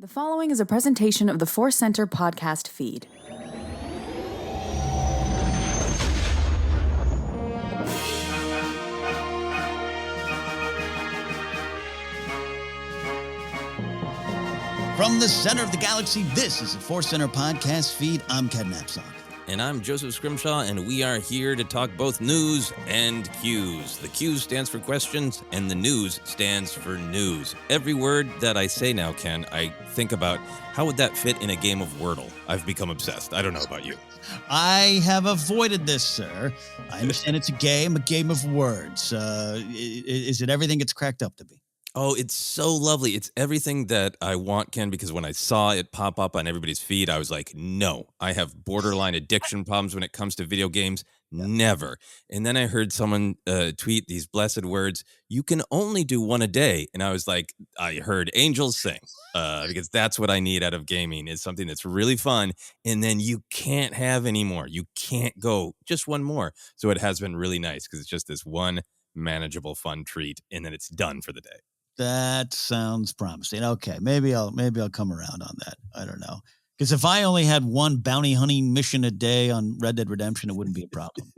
The following is a presentation of the ForceCenter podcast feed. From the center of the galaxy, this is the ForceCenter podcast feed. I'm Ken Napzok. And I'm Joseph Scrimshaw, and we are here to talk both news and cues. The Q stands for questions, and the news stands for news. Every word that I say now, Ken, I think about how would that fit in a game of Wordle. I've become obsessed. I don't know about you. I have avoided this, sir. I understand it's a game of words. Is it everything it's cracked up to be? Oh, it's so lovely. It's everything that I want, Ken, because when I saw it pop up on everybody's feed, I was like, no, I have borderline addiction problems when it comes to video games. Never. And then I heard someone tweet these blessed words, you can only do one a day. And I was like, I heard angels sing because that's what I need out of gaming is something that's really fun. And then you can't have any more. You can't go just one more. So it has been really nice because it's just this one manageable, fun treat. And then it's done for the day. That sounds promising. Okay, maybe I'll come around on that. I don't know. Because if I only had one bounty hunting mission a day on Red Dead Redemption, it wouldn't be a problem.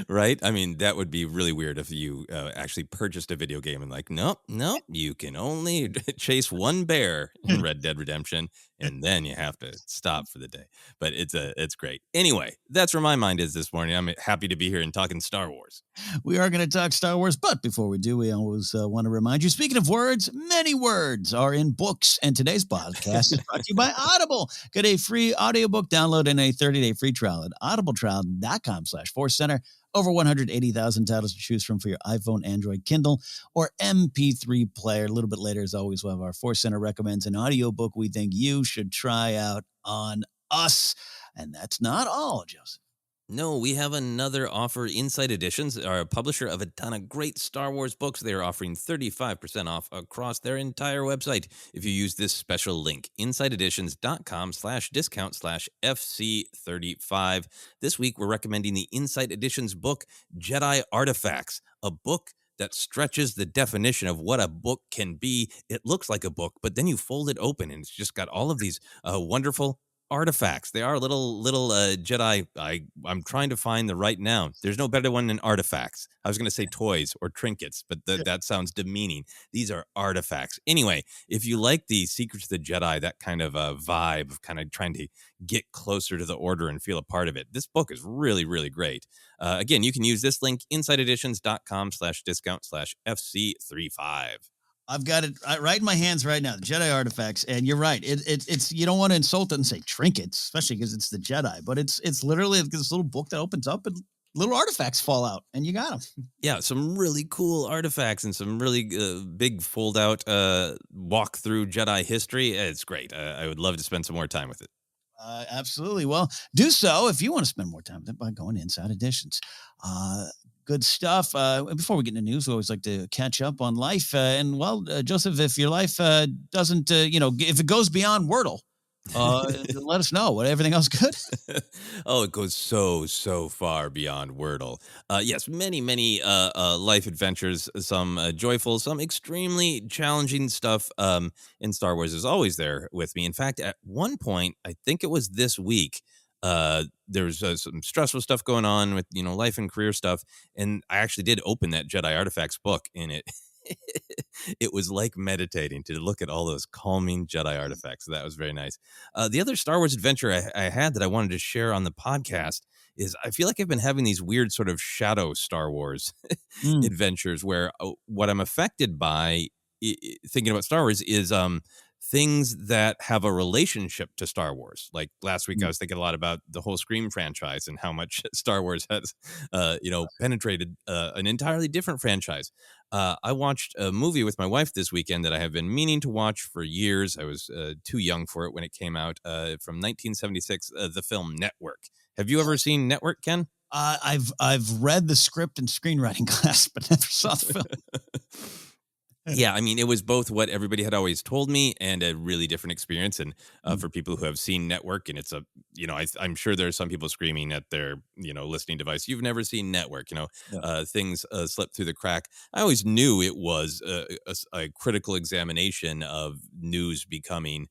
Right? I mean, that would be really weird if you actually purchased a video game and like, nope, you can only chase one bear in Red Dead Redemption, and then you have to stop for the day. But it's great. Anyway, that's where my mind is this morning. I'm happy to be here and talking Star Wars. We are going to talk Star Wars, but before we do, we always want to remind you, speaking of words, many words are in books, and today's podcast is brought to you by Audible. Get a free audiobook download and a 30-day free trial at audibletrial.com/ForceCenter. Over 180,000 titles to choose from for your iPhone, Android, Kindle, or MP3 player. A little bit later, as always, we'll have our ForceCenter recommends an audiobook we think you should try out on us. And that's not all, Joseph. No, we have another offer. Insight Editions are a publisher of a ton of great Star Wars books. They are offering 35% off across their entire website if you use this special link, insighteditions.com/discount/FC35. This week, we're recommending the Insight Editions book, Jedi Artifacts, a book that stretches the definition of what a book can be. It looks like a book, but then you fold it open, and it's just got all of these wonderful artifacts. They are little Jedi. I'm trying to find the right noun. There's no better one than artifacts. I was going to say toys or trinkets, but that sounds demeaning. These are artifacts. Anyway, if you like the Secrets of the Jedi, that kind of vibe of kind of trying to get closer to the Order and feel a part of it, this book is really, really great. Again, you can use this link, insighteditions.com/discount/FC35. I've got it right in my hands right now, the Jedi Artifacts, and you're right. It's you don't want to insult it and say trinkets, especially because it's the Jedi, but it's literally this little book that opens up and little artifacts fall out, and you got them. Yeah, some really cool artifacts and some really big fold-out walk-through Jedi history. It's great. I would love to spend some more time with it. Absolutely. Well, do so if you want to spend more time with it by going to Inside Editions. Good stuff. Before we get into news, we always like to catch up on life. Joseph, if your life doesn't, if it goes beyond Wordle, let us know. Everything else good? Oh, it goes so far beyond Wordle. Yes, many life adventures, some joyful, some extremely challenging stuff. In Star Wars is always there with me. In fact, at one point, I think it was this week, there's some stressful stuff going on with, life and career stuff. And I actually did open that Jedi Artifacts book, and it was like meditating to look at all those calming Jedi artifacts. So that was very nice. The other Star Wars adventure I had that I wanted to share on the podcast is I feel like I've been having these weird sort of shadow Star Wars adventures where what I'm affected by thinking about Star Wars is things that have a relationship to Star Wars. Like last week, I was thinking a lot about the whole Scream franchise and how much Star Wars has, penetrated an entirely different franchise. I watched a movie with my wife this weekend that I have been meaning to watch for years. I was too young for it when it came out, from 1976, the film Network. Have you ever seen Network, Ken? I've read the script in screenwriting class, but never saw the film. Yeah, I mean, it was both what everybody had always told me and a really different experience. And for people who have seen Network, and it's I'm sure there are some people screaming at their, listening device, you've never seen Network, things slip through the crack. I always knew it was a critical examination of news becoming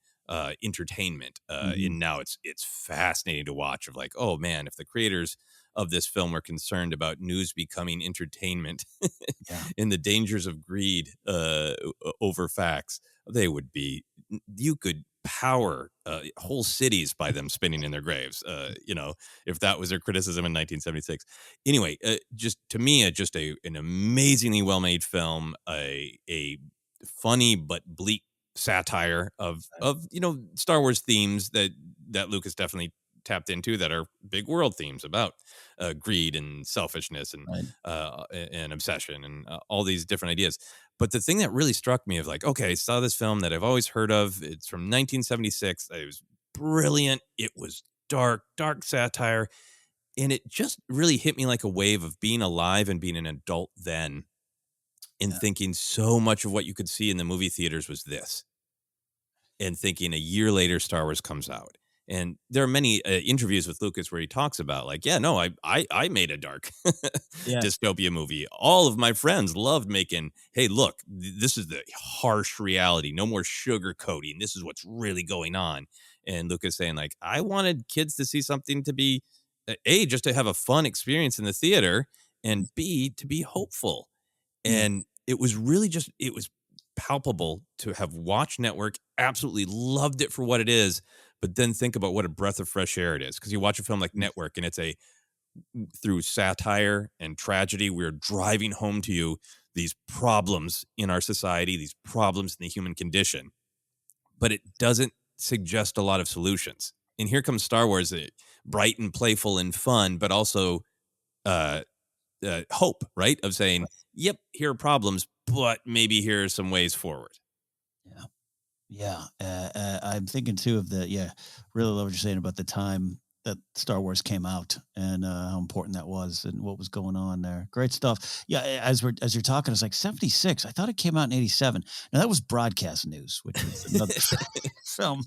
entertainment. And now it's fascinating to watch. Of like, oh man, if the creators of this film were concerned about news becoming entertainment Yeah. and the dangers of greed over facts, they would be. You could power whole cities by them spinning in their graves. If that was their criticism in 1976. Anyway, just to me, just an amazingly well made film, a funny but bleak satire of Star Wars themes that Lucas definitely tapped into, that are big world themes about greed and selfishness and Right. and obsession and all these different ideas. But the thing that really struck me of like, okay, I saw this film that I've always heard of. It's from 1976. It was brilliant. It was dark satire. And it just really hit me like a wave of being alive and being an adult then, and Yeah. thinking so much of what you could see in the movie theaters was this. And thinking a year later, Star Wars comes out. And there are many interviews with Lucas where he talks about like, yeah, no, I made a dark Yeah. dystopia movie. All of my friends loved making, hey, look, this is the harsh reality. No more sugarcoating. This is what's really going on. And Lucas saying like, I wanted kids to see something to be, A, just to have a fun experience in the theater, and B, to be hopeful. And it was really just, it was palpable to have watched Network, absolutely loved it for what it is, but then think about what a breath of fresh air it is. Because you watch a film like Network, and it's through satire and tragedy, we're driving home to you these problems in our society, these problems in the human condition, but it doesn't suggest a lot of solutions. And here comes Star Wars, bright and playful and fun, but also hope, right? Of saying, yep, here are problems, but maybe here are some ways forward. Yeah. Yeah. I'm thinking too of really love what you're saying about the time that Star Wars came out, and how important that was and what was going on there. Great stuff. Yeah. As you're talking, it's like 76. I thought it came out in 87. Now that was broadcast news, which is another film.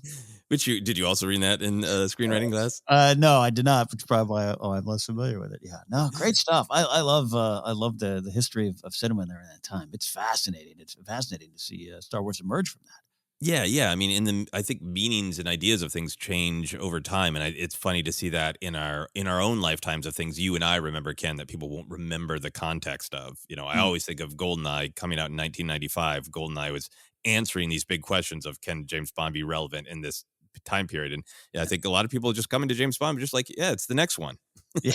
Did you also read that in screenwriting class? No, I did not, which is probably why I'm less familiar with it. Yeah. No, great stuff. I love the history of cinema there in that time. It's fascinating. It's fascinating to see Star Wars emerge from that. Yeah. I mean, I think meanings and ideas of things change over time, and it's funny to see that in our own lifetimes of things you and I remember, Ken, that people won't remember the context of. I always think of GoldenEye coming out in 1995. GoldenEye was answering these big questions of, can James Bond be relevant in this time period? And I think a lot of people just coming to James Bond just like, yeah, it's the next one. Yeah.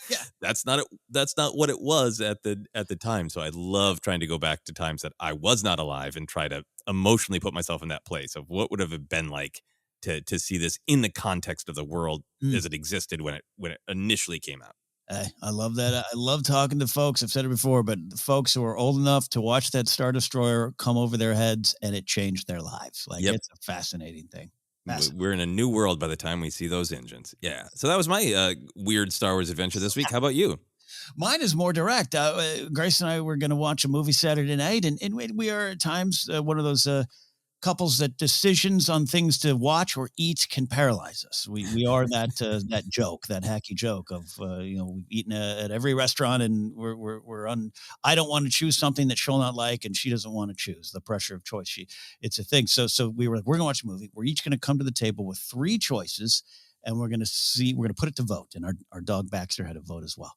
Yeah. That's not it. That's not what it was at the time. So I love trying to go back to times that I was not alive and try to emotionally put myself in that place of what would have it been like to see this in the context of the world as it existed when it initially came out. I love that. I love talking to folks. I've said it before, but the folks who are old enough to watch that Star Destroyer come over their heads, and it changed their lives. Like, it's a fascinating thing. We're in a new world by the time we see those engines. Yeah. So that was my weird Star Wars adventure this week. How about you? Mine is more direct. Grace and I were going to watch a movie Saturday night, and we are at times one of those couples that decisions on things to watch or eat can paralyze us. We are that joke, that hacky joke of we've eaten at every restaurant, and we're on. I don't want to choose something that she'll not like, and she doesn't want to choose. The pressure of choice. It's a thing. So we're going to watch a movie. We're each going to come to the table with 3 choices, and we're going to put it to vote. And our dog Baxter had a vote as well.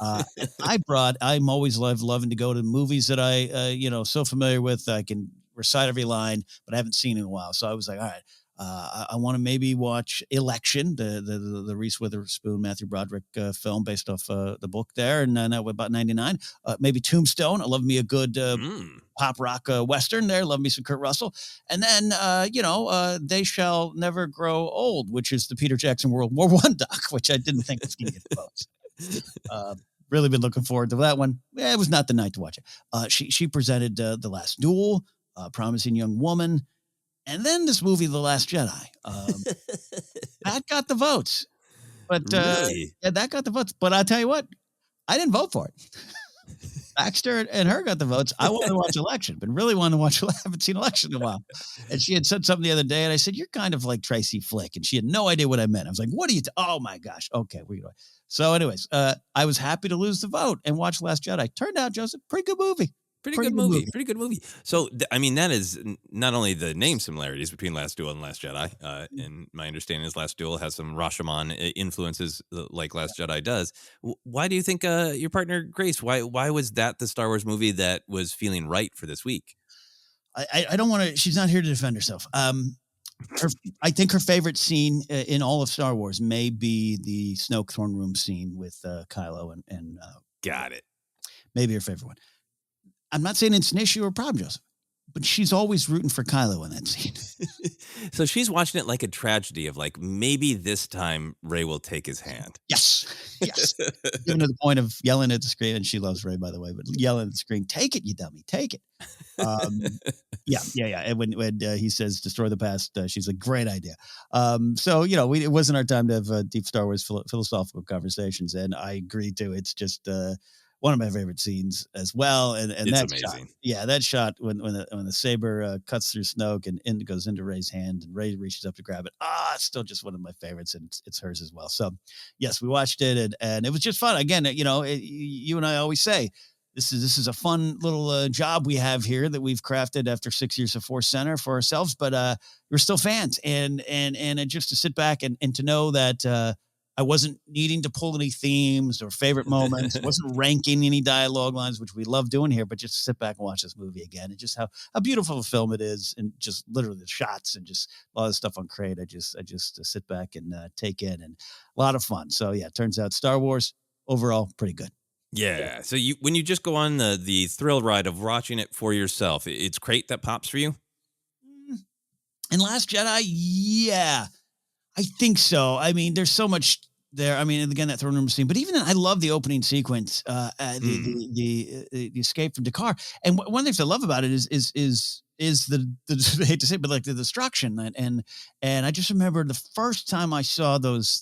I'm always loving to go to movies that I so familiar with. I can recite every line, but I haven't seen in a while. So I was like, all right, I want to maybe watch Election, the Reese Witherspoon, Matthew Broderick film based off the book there. And that was about 99. Maybe Tombstone. I love me a good pop rock Western there. Love me some Kurt Russell. And then, They Shall Never Grow Old, which is the Peter Jackson World War I doc, which I didn't think was going to get the votes. Really been looking forward to that one. It was not the night to watch it. She presented The Last Duel, Promising Young Woman, and then this movie, The Last Jedi. That got the votes. But Really? that got the votes. But I'll tell you what, I didn't vote for it. Baxter and her got the votes. I wanted to watch Election, but really wanted to watch. I haven't seen Election in a while. And she had said something the other day, and I said, "You're kind of like Tracy Flick," and she had no idea what I meant. I was like, "What are you? Oh my gosh! Okay, we go." So, anyways, I was happy to lose the vote and watch Last Jedi. Turned out, Joseph, pretty good movie. Pretty Pretty good good movie. movie. Pretty good movie. So, I mean, that is not only the name similarities between Last Duel and Last Jedi, and my understanding is Last Duel has some Rashomon influences like Last Jedi does. Why do you think your partner Grace? Why was that the Star Wars movie that was feeling right for this week? I don't want to. She's not here to defend herself. I think her favorite scene in all of Star Wars may be the Snoke throne room scene with Kylo and Got it. maybe her favorite one. I'm not saying it's an issue or problem, Joseph, but she's always rooting for Kylo in that scene. So she's watching it like a tragedy of like, maybe this time Rey will take his hand. Yes. Even to the point of yelling at the screen, and she loves Rey, by the way, but yelling at the screen, take it, you dummy, take it. Yeah. And when he says destroy the past, she's a great idea. So, it wasn't our time to have deep Star Wars philosophical conversations. And I agree too. It's just one of my favorite scenes as well. And it's that amazing. shot, that shot when the saber cuts through Snoke and goes into Rey's hand and Rey reaches up to grab it. It's still just one of my favorites, and it's hers as well. So yes, we watched it and it was just fun. Again, you and I always say, this is a fun little job we have here that we've crafted after 6 years of ForceCenter for ourselves, but we're still fans and just to sit back and to know that I wasn't needing to pull any themes or favorite moments, wasn't ranking any dialogue lines, which we love doing here, but just to sit back and watch this movie again and just how beautiful a film it is, and just literally the shots and just a lot of stuff on Crate. I just sit back and take in, and a lot of fun. So yeah, it turns out Star Wars overall pretty good. Yeah. So when you just go on the thrill ride of watching it for yourself, it's Crate that pops for you? And Last Jedi, yeah, I think so. I mean, there's so much there. I mean, again, that throne room scene, but even then, I love the opening sequence, the escape from Dakar. And one of the things I love about it is the I hate to say it, but like the destruction. And I just remember the first time I saw those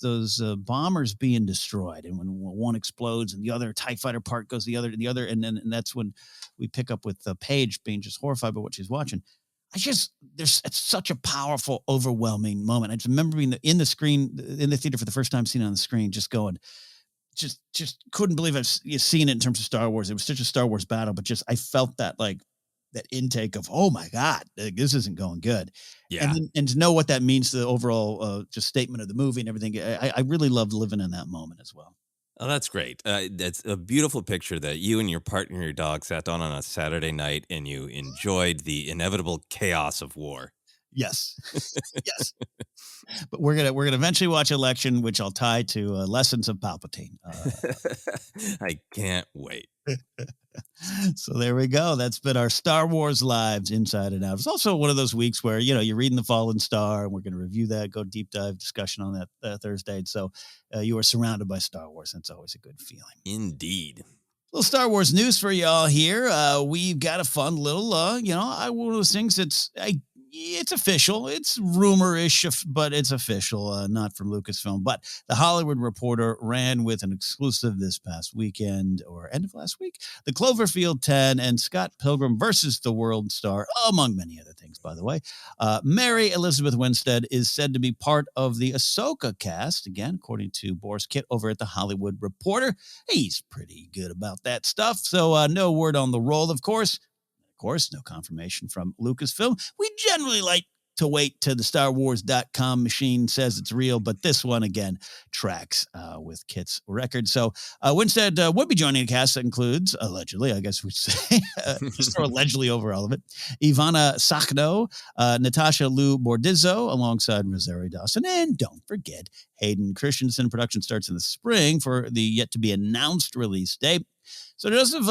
bombers being destroyed, and when one explodes and the other TIE fighter part goes the other, and that's when we pick up with Paige being just horrified by what she's watching. It's such a powerful, overwhelming moment. I just remember being in the theater for the first time, seeing it on the screen, just going, just couldn't believe I've seen it in terms of Star Wars. It was such a Star Wars battle, but I felt that that intake of, oh my God, this isn't going good. Yeah. And to know what that means to the overall just statement of the movie and everything. I really loved living in that moment as well. Oh, that's great. That's a beautiful picture that you and your partner and your dog sat down on a Saturday night and you enjoyed the inevitable chaos of war. Yes. Yes. But we're gonna eventually watch Election, which I'll tie to Lessons of Palpatine. I can't wait. So there we go. That's been our Star Wars lives inside and out. It's also one of those weeks where, you're reading The Fallen Star, and we're going to review that, go deep dive discussion on that Thursday. And so you are surrounded by Star Wars, and it's always a good feeling. Indeed. Little Star Wars news for y'all here. We've got a fun little, one of those things it's official. It's rumor-ish, but it's official, not from Lucasfilm. But The Hollywood Reporter ran with an exclusive this past weekend, or end of last week, the Cloverfield 10 and Scott Pilgrim versus the World star, among many other things, by the way. Mary Elizabeth Winstead is said to be part of the Ahsoka cast, again, according to Boris Kitt over at The Hollywood Reporter. He's pretty good about that stuff, so no word on the role, of course. Of course, no confirmation from Lucasfilm. We generally like to wait till the StarWars.com machine says it's real, but this one, again, tracks with Kit's record. So Winstead would be joining a cast that includes, allegedly, I guess we'd say, just throw allegedly over all of it, Ivana Sachno, Natasha Lou Bordizzo, alongside Rosario Dawson, and don't forget, Hayden Christensen. Production starts in the spring for the yet-to-be-announced release date. So, Joseph,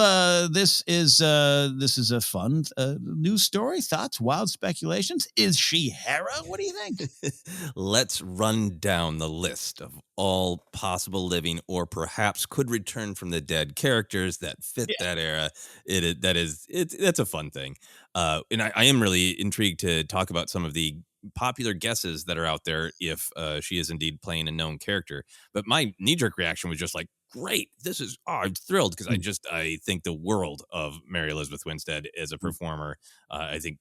this is a fun news story. Thoughts, wild speculations. Is she Hera? What do you think? Let's run down the list of all possible living or perhaps could return from the dead characters that fit that era. That's a fun thing. And I am really intrigued to talk about some of the popular guesses that are out there if she is indeed playing a known character. But my knee-jerk reaction was just like, great, I'm thrilled because I think the world of Mary Elizabeth Winstead as a performer. I think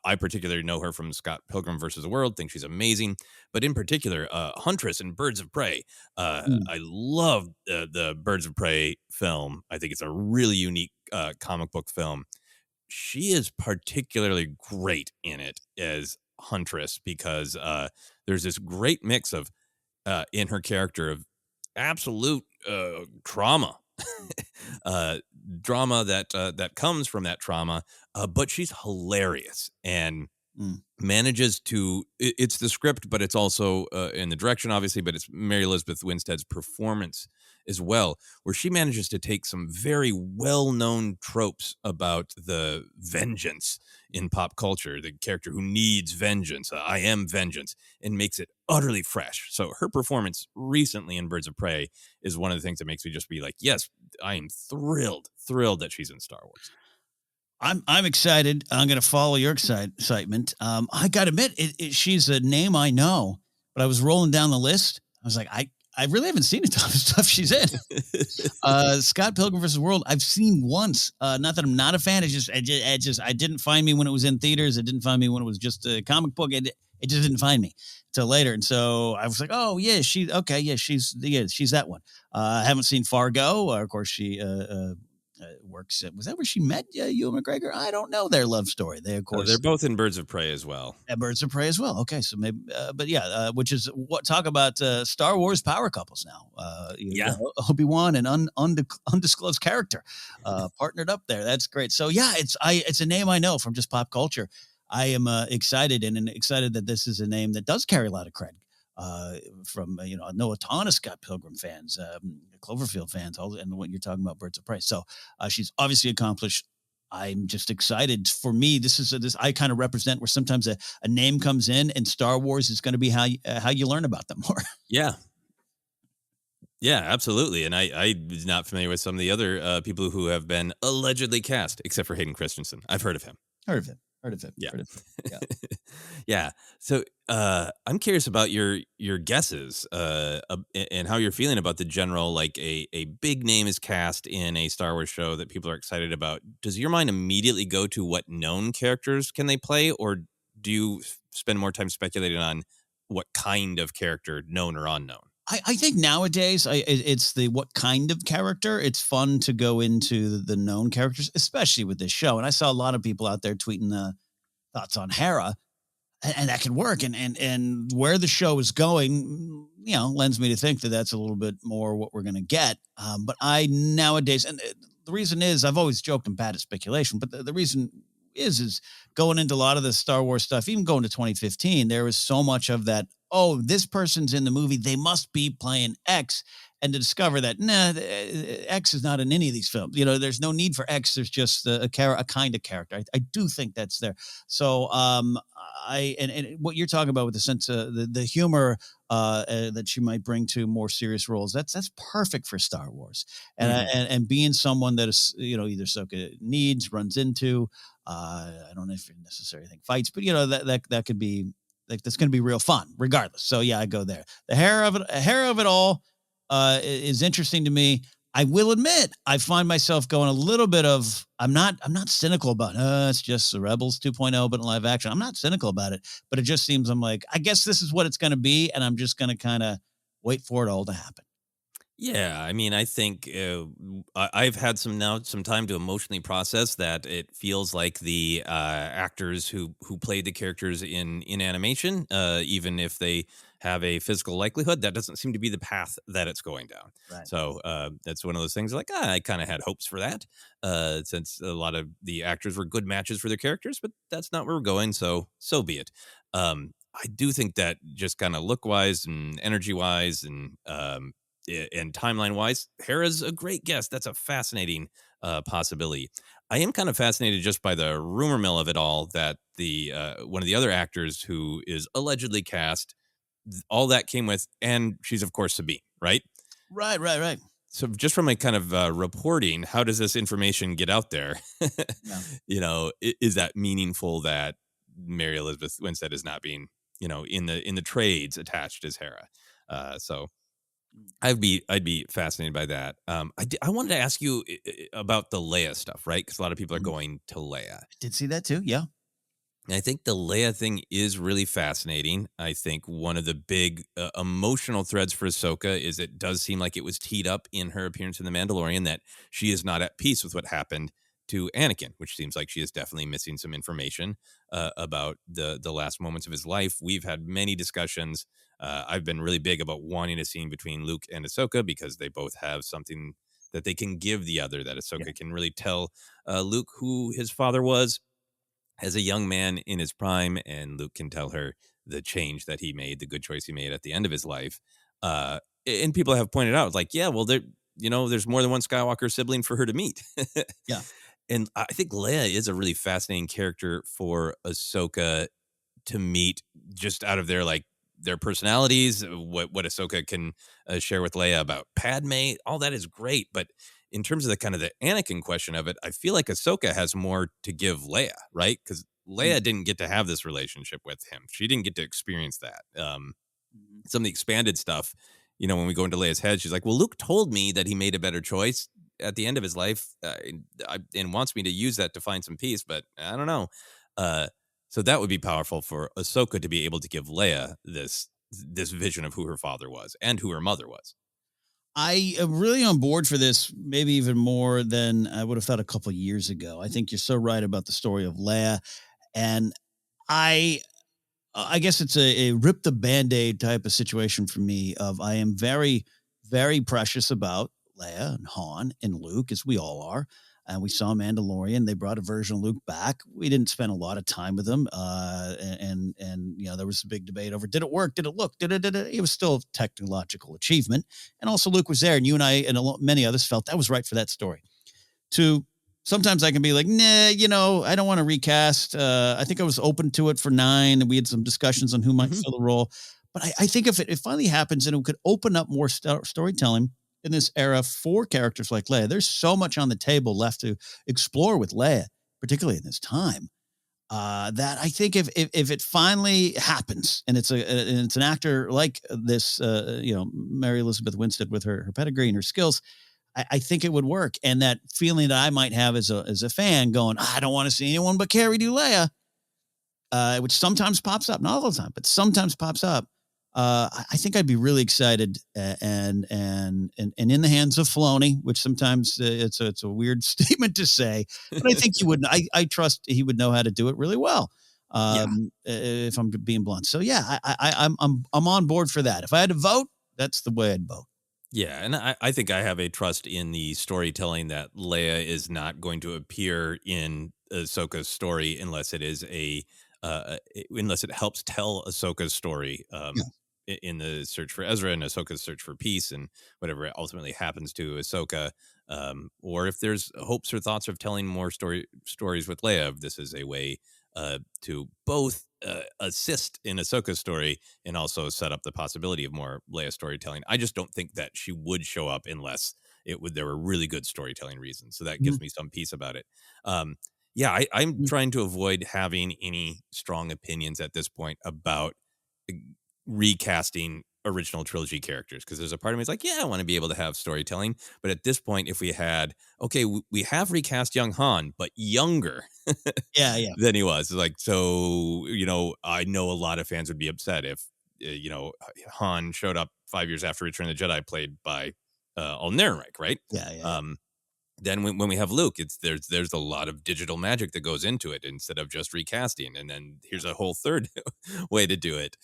I particularly know her from Scott Pilgrim versus the World, think she's amazing, but in particular Huntress in Birds of Prey. I love the Birds of Prey film. I think it's a really unique comic book film. She is particularly great in it as Huntress because there's this great mix of in her character of absolute trauma, uh, drama that comes from that trauma, but she's hilarious and Mm. manages to. It's the script, but it's also in the direction, obviously. But it's Mary Elizabeth Winstead's performance as well, where she manages to take some very well-known tropes about the vengeance in pop culture, the character who needs vengeance, I am vengeance, and makes it utterly fresh. So her performance recently in Birds of Prey is one of the things that makes me just be like, yes, I am thrilled that she's in Star Wars. I'm excited. I'm going to follow your excitement. I got to admit, she's a name I know, but I was rolling down the list. I was like, I really haven't seen a ton of stuff she's in. Scott Pilgrim vs. World, I've seen once. Not that I'm not a fan. I didn't find me when it was in theaters. It didn't find me when it was just a comic book. It just didn't find me till later. And so I was like, oh yeah, she's that one. I haven't seen Fargo. Of course, she works. Was that where she met Ewan McGregor? I don't know their love story. They, of course, they're both in Birds of Prey as well. At Birds of Prey as well. Okay, so maybe, but yeah, which is what talk about Star Wars power couples now. Obi-Wan and undisclosed character partnered up there. That's great. So yeah, it's a name I know from just pop culture. I am excited and excited that this is a name that does carry a lot of cred. From I know a ton of Scott Pilgrim fans, Cloverfield fans, and what you're talking about, Birds of Prey. So she's obviously accomplished. I'm just excited. For me, this I kind of represent where sometimes a name comes in, and Star Wars is going to be how you learn about them more. Yeah, absolutely. And I was not familiar with some of the other people who have been allegedly cast, except for Hayden Christensen. I've heard of him. Yeah. Yeah. So I'm curious about your guesses and how you're feeling about the general, like a big name is cast in a Star Wars show that people are excited about. Does your mind immediately go to what known characters can they play, or do you spend more time speculating on what kind of character, known or unknown? I think nowadays it's the what kind of character. It's fun to go into the known characters, especially with this show. And I saw a lot of people out there tweeting thoughts on Hera, and that can work. And where the show is going, lends me to think that that's a little bit more what we're going to get. But I nowadays, and the reason is I've always joked I'm bad at speculation, but the reason is going into a lot of the Star Wars stuff, even going to 2015, there was so much of that. Oh, this person's in the movie, they must be playing X. And to discover that, X is not in any of these films. There's no need for X. There's just a kind of character. I do think that's there. So and what you're talking about with the sense of the humor that you might bring to more serious roles, that's perfect for Star Wars. And and being someone that is either Ahsoka needs, runs into, I don't know if you necessarily think fights, but that could be like that's going to be real fun regardless. So yeah, I go there. The hair of it all is interesting to me. I will admit, I find myself going a little bit of, I'm not cynical about it's just the Rebels 2.0, but in live action. I'm not cynical about it, but it just seems I'm like, I guess this is what it's going to be. And I'm just going to kind of wait for it all to happen. Yeah, I mean, I think I've had some time to emotionally process that. It feels like the actors who played the characters in animation, even if they have a physical likelihood, that doesn't seem to be the path that it's going down. Right. So that's one of those things like, I kind of had hopes for that since a lot of the actors were good matches for their characters, but that's not where we're going. So be it. I do think that just kind of look wise and energy wise and timeline wise, Hera's a great guess. That's a fascinating possibility. I am kind of fascinated just by the rumor mill of it all that the one of the other actors who is allegedly cast, all that came with, and she's of course Sabine, right? Right. So just from a kind of reporting, how does this information get out there? Yeah. Is that meaningful that Mary Elizabeth Winstead is not being, in the trades attached as Hera? So I'd be fascinated by that. I wanted to ask you about the Leia stuff, right? Because a lot of people are going to Leia. I did see that too. Yeah. I think the Leia thing is really fascinating. I think one of the big emotional threads for Ahsoka is it does seem like it was teed up in her appearance in The Mandalorian that she is not at peace with what happened to Anakin, which seems like she is definitely missing some information about the last moments of his life. We've had many discussions. I've been really big about wanting a scene between Luke and Ahsoka because they both have something that they can give the other, that Yeah. Ahsoka can really tell Luke who his father was as a young man in his prime, and Luke can tell her the change that he made, the good choice he made at the end of his life. Uh, and people have pointed out, like, yeah, well, there's more than one Skywalker sibling for her to meet. Yeah. And I think Leia is a really fascinating character for Ahsoka to meet, just out of their personalities, what Ahsoka can share with Leia about Padme, all that is great. But in terms of the kind of the Anakin question of it, I feel like Ahsoka has more to give Leia, right? Because Mm. Leia didn't get to have this relationship with him. She didn't get to experience that. Mhm. Some of the expanded stuff, when we go into Leia's head, she's like, "Well, Luke told me that he made a better choice at the end of his life, and wants me to use that to find some peace, but I don't know." Uh, so that would be powerful for Ahsoka to be able to give Leia this vision of who her father was and who her mother was. I am really on board for this, maybe even more than I would have thought a couple of years ago. I think you're so right about the story of Leia, and I I guess it's a rip the band-aid type of situation for me of I am very, very precious about Leia and Han and Luke, as we all are. And we saw Mandalorian. They brought a version of Luke back. We didn't spend a lot of time with him. And there was a big debate over did it work? Did it look? Did it? It was still a technological achievement. And also Luke was there. And you and I and many others felt that was right for that story to sometimes I can be like, nah, I don't want to recast. I think I was open to it for 9, and we had some discussions on who might Mhm. fill the role. But I think if it finally happens and it could open up more storytelling in this era for characters like Leia, there's so much on the table left to explore with Leia, particularly in this time. That I think if it finally happens and it's an actor like this, Mary Elizabeth Winstead with her pedigree and her skills, I think it would work. And that feeling that I might have as a fan going, I don't want to see anyone but Carrie do Leia, which sometimes pops up, not all the time, but sometimes pops up. I think I'd be really excited and in the hands of Filoni, which sometimes it's a weird statement to say, but I think he would. I trust he would know how to do it really well. Yeah. If I'm being blunt, so yeah, I'm on board for that. If I had to vote, that's the way I'd vote. Yeah, and I think I have a trust in the storytelling that Leia is not going to appear in Ahsoka's story unless it is unless it helps tell Ahsoka's story, Yeah. in the search for Ezra and Ahsoka's search for peace and whatever ultimately happens to Ahsoka, or if there's hopes or thoughts of telling more stories with Leia. If this is a way to both assist in Ahsoka's story and also set up the possibility of more Leia storytelling. I just don't think that she would show up unless there were really good storytelling reasons. So that Mhm. gives me some peace about it. Yeah, I'm Mhm. trying to avoid having any strong opinions at this point about uh, recasting original trilogy characters, because there's a part of me that's like, yeah, I want to be able to have storytelling. But at this point, if we had, okay, we have recast young Han, but younger Yeah, yeah. than he was. Like, so, I know a lot of fans would be upset if, Han showed up 5 years after Return of the Jedi, played by Alden Ehrenreich, right? Yeah, yeah, yeah. Um, then when we have Luke, there's a lot of digital magic that goes into it instead of just recasting. And then here's a whole third way to do it.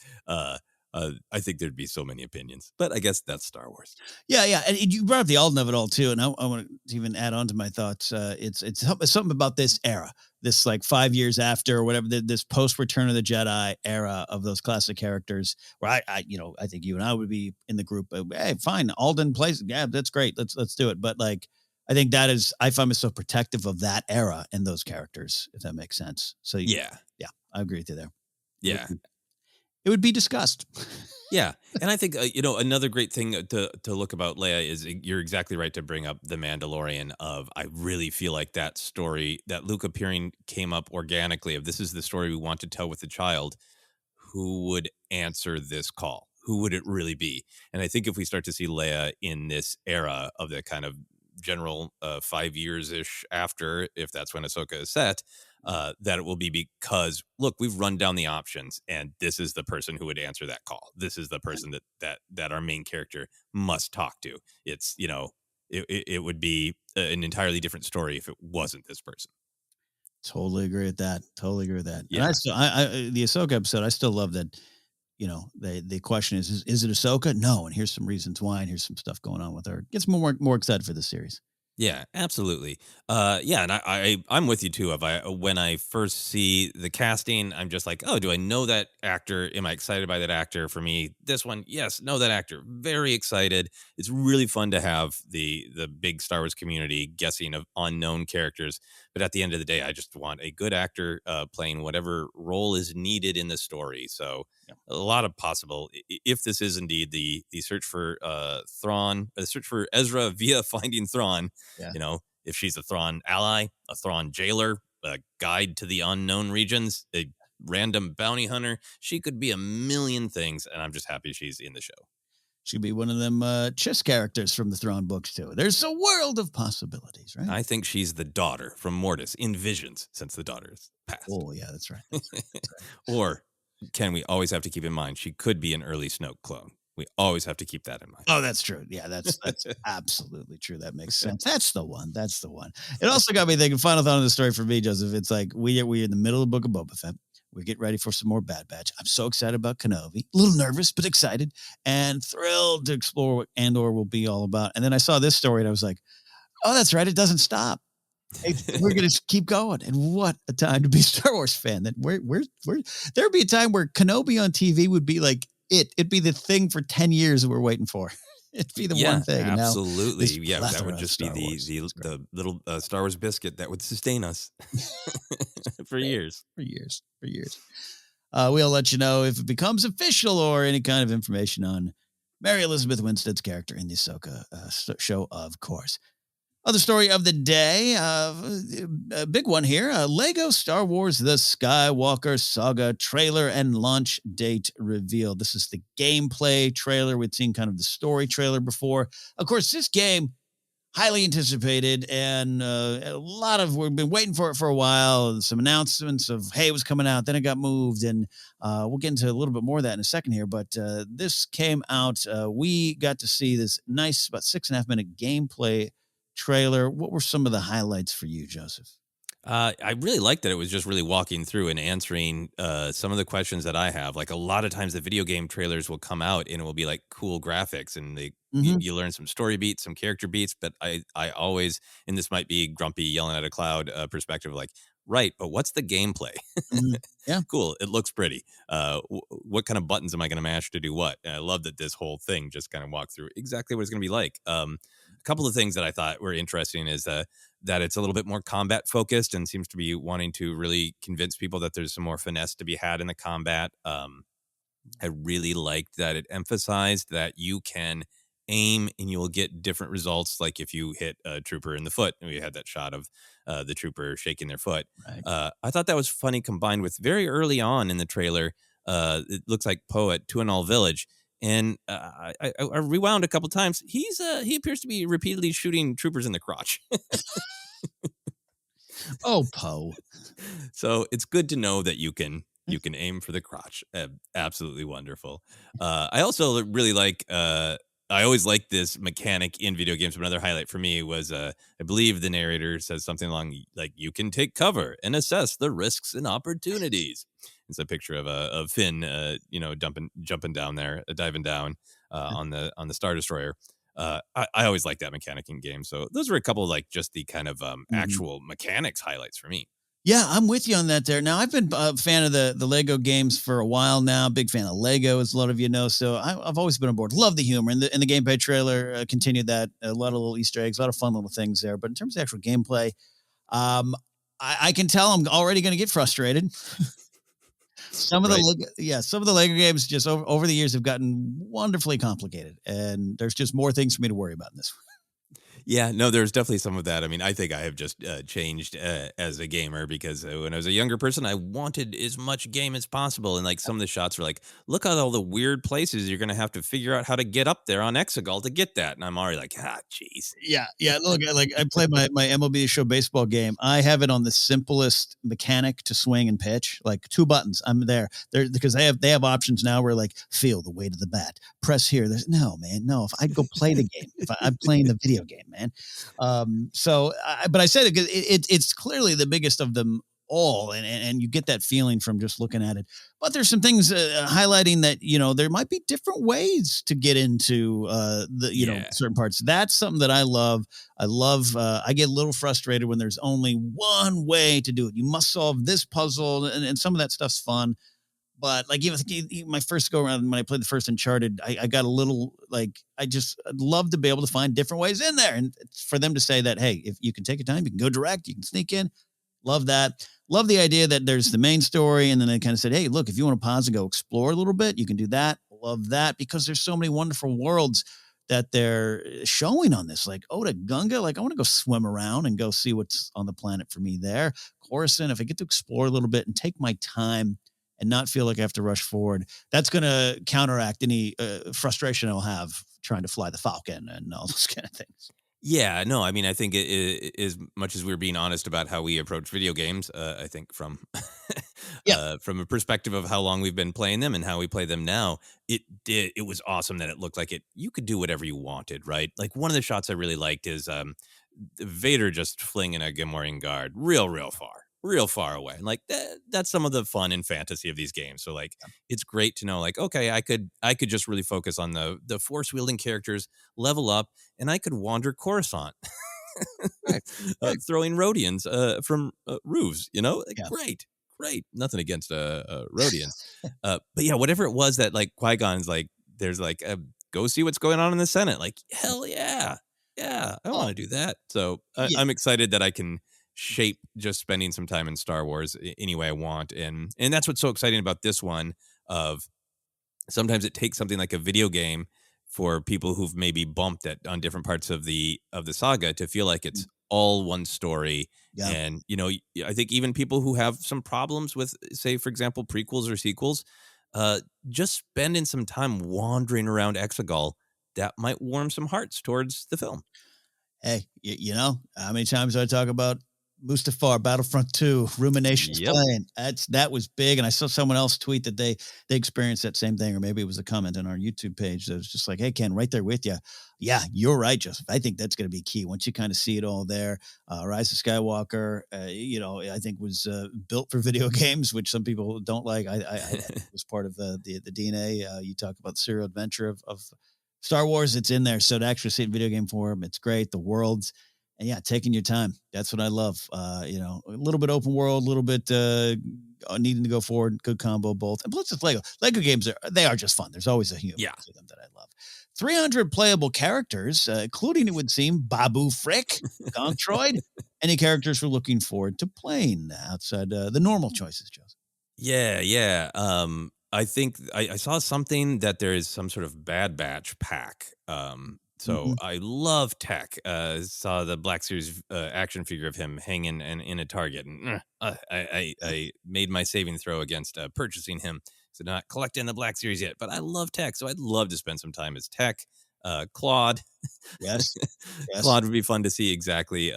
I think there'd be so many opinions, but I guess that's Star Wars. Yeah, yeah, and you brought up the Alden of it all too, and I want to even add on to my thoughts. It's something about this era, this like 5 years after or whatever, this post Return of the Jedi era of those classic characters. Where I think you and I would be in the group. Hey, fine, Alden plays. Yeah, that's great. Let's do it. But like, I think that is I find myself protective of that era and those characters, if that makes sense. So Yeah, yeah, I agree with you there. It would yeah. it would be discussed. Yeah, and I think another great thing to look about Leia is you're exactly right to bring up the Mandalorian. Of I really feel like that story, that Luke appearing, came up organically. Of this is the story we want to tell with the child. Who would answer this call? Who would it really be? And I think if we start to see Leia in this era of the kind of general 5 years ish after, if that's when Ahsoka is set, that it will be because, look, we've run down the options, and this is the person who would answer that call. This is the person that our main character must talk to. It's, it would be an entirely different story if it wasn't this person. Totally agree with that. Totally agree with that. Yeah. And I the Ahsoka episode, I still love that. The question is it Ahsoka? No, and here's some reasons why, and here's some stuff going on with her. Gets more excited for the series. Yeah, absolutely. Yeah, and I'm with you too. When I first see the casting, I'm just like, oh, do I know that actor? Am I excited by that actor? For me, this one, yes, know that actor. Very excited. It's really fun to have the big Star Wars community guessing of unknown characters. But at the end of the day, I just want a good actor playing whatever role is needed in the story. So a lot of possible. If this is indeed the search for Thrawn, the search for Ezra via finding Thrawn. Yeah. If she's a Thrawn ally, a Thrawn jailer, a guide to the unknown regions, a random bounty hunter, she could be a million things, and I'm just happy she's in the show. She'd be one of them chess characters from the Thrawn books, too. There's a world of possibilities, right? I think she's the daughter from Mortis in Visions, since the daughter's passed. Oh, yeah, that's right. That's right. Or, Ken, we always have to keep in mind, she could be an early Snoke clone. We always have to keep that in mind. Oh, that's true. Yeah, that's absolutely true. That makes sense. That's the one. That's the one. It also got me thinking, final thought on the story for me, Joseph. It's like we're in the middle of the book of Boba Fett. We get ready for some more Bad Batch. I'm so excited about Kenobi. A little nervous, but excited and thrilled to explore what Andor will be all about. And then I saw this story and I was like, oh, that's right. It doesn't stop. We're going to keep going. And what a time to be a Star Wars fan. That there'd be a time where Kenobi on TV would be like, it'd be the thing for 10 years that we're waiting for. It'd be the one thing. Absolutely. Yeah, that would just be the little Star Wars biscuit that would sustain us for years. For years. We'll let you know if it becomes official or any kind of information on Mary Elizabeth Winstead's character in the Ahsoka show, of course. Other story of the day, a big one here, Lego Star Wars The Skywalker Saga trailer and launch date revealed. This is the gameplay trailer. We'd seen kind of the story trailer before. Of course, this game, highly anticipated, and we've been waiting for it for a while. Some announcements of, hey, it was coming out, then it got moved, and we'll get into a little bit more of that in a second here, but this came out. We got to see this nice, about 6.5 minute gameplay trailer. What were some of the highlights for you, Joseph? I really liked that it was just really walking through and answering some of the questions that I have. Like a lot of times the video game trailers will come out and it will be like cool graphics and you learn some story beats, some character beats. But I always, and this might be grumpy yelling at a cloud perspective, like, right, but what's the gameplay? Yeah. Cool. It looks pretty. What kind of buttons am I going to mash to do what? And I love that this whole thing just kind of walked through exactly what it's going to be like. A couple of things that I thought were interesting is that it's a little bit more combat focused and seems to be wanting to really convince people that there's some more finesse to be had in the combat. I really liked that it emphasized that you can aim and you will get different results. Like if you hit a trooper in the foot, and we had that shot of the trooper shaking their foot. Right. I thought that was funny combined with very early on in the trailer. It looks like Poe at Tuanul Village. And I rewound a couple times. He appears to be repeatedly shooting troopers in the crotch. Oh, Poe. So it's good to know that you can aim for the crotch. Absolutely wonderful. I also really like. I always like this mechanic in video games. Another highlight for me was, I believe the narrator says something along like, "You can take cover and assess the risks and opportunities." It's a picture of Finn, jumping down there, diving down on the Star Destroyer. I always like that mechanic in games. So those were a couple of like just the kind of actual mechanics highlights for me. Yeah, I'm with you on that there. Now, I've been a fan of the Lego games for a while now. Big fan of Lego, as a lot of you know. So I've always been on board. Love the humor. And the gameplay trailer continued that. A lot of little Easter eggs, a lot of fun little things there. But in terms of actual gameplay, I can tell I'm already going to get frustrated. Some of the Lego games just over the years have gotten wonderfully complicated. And there's just more things for me to worry about in this one. Yeah, no, there's definitely some of that. I mean, I think I have just changed as a gamer because when I was a younger person, I wanted as much game as possible. And like some of the shots were like, look at all the weird places you're going to have to figure out how to get up there on Exegol to get that. And I'm already like, jeez. Yeah, yeah. Look, I play my MLB Show baseball game. I have it on the simplest mechanic to swing and pitch, like 2 buttons. I'm there because they have options now where like feel the weight of the bat, press here. There's no man, no. If I'd go play the game, I'm playing the video game, man. But I said it because it's clearly the biggest of them all, and you get that feeling from just looking at it. But there's some things highlighting that there might be different ways to get into certain parts. That's something that I love. I get a little frustrated when there's only one way to do it. You must solve this puzzle, and some of that stuff's fun. But like even my first go around when I played the first Uncharted, I got a little like I'd love to be able to find different ways in there, and for them to say that, hey, if you can take your time, you can go direct, you can sneak in. Love that. Love the idea that there's the main story, and then they kind of said, hey, look, if you want to pause and go explore a little bit, you can do that. Love that because there's so many wonderful worlds that they're showing on this. Like Oda Gunga, like I want to go swim around and go see what's on the planet for me there. Coruscant, if I get to explore a little bit and take my time and not feel like I have to rush forward, that's going to counteract any frustration I'll have trying to fly the Falcon and all those kind of things. Yeah, no, I mean, I think as much as we're being honest about how we approach video games, I think from from a perspective of how long we've been playing them and how we play them now, it was awesome that it looked like you could do whatever you wanted, right? Like one of the shots I really liked is Vader just flinging a Gamorrean guard real far away. And like that's some of the fun and fantasy of these games. So like it's great to know like, okay, I could just really focus on the force wielding characters, level up, and I could wander Coruscant. Right. Throwing Rhodians from roofs, like, great. Nothing against Rhodians. But yeah, whatever it was that like Qui-Gon's like, there's like, go see what's going on in the Senate. Like, hell yeah. Yeah, I want to do that. So I'm excited that I can shape just spending some time in Star Wars any way I want. And that's what's so exciting about this one of sometimes it takes something like a video game for people who've maybe bumped it on different parts of the saga to feel like it's all one story. Yeah. And, I think even people who have some problems with, say, for example, prequels or sequels, just spending some time wandering around Exegol, that might warm some hearts towards the film. Hey, how many times do I talk about Mustafar, Battlefront 2, Ruminations playing? That was big. And I saw someone else tweet that they experienced that same thing, or maybe it was a comment on our YouTube page that was just like, hey, Ken, right there with you. Yeah, you're right, Joseph. I think that's going to be key. Once you kind of see it all there, Rise of Skywalker, I think was built for video games, which some people don't like. I was part of the DNA. You talk about the serial adventure of Star Wars, it's in there. So to actually see it in video game form, it's great. The worlds, and yeah, taking your time. That's what I love. A little bit open world, a little bit needing to go forward. Good combo, both. And plus, it's Lego. Lego games they are just fun. There's always a humor to them that I love. 300 playable characters, including, it would seem, Babu Frick, Gontroid. Any characters we're looking forward to playing outside the normal choices, Joseph? Yeah. I think I saw something that there is some sort of Bad Batch pack. So I love tech. Saw the Black Series action figure of him hanging in a Target, and I made my saving throw against purchasing him. So not collecting the Black Series yet, but I love tech, so I'd love to spend some time as tech. Claude, yes. Claude would be fun to see exactly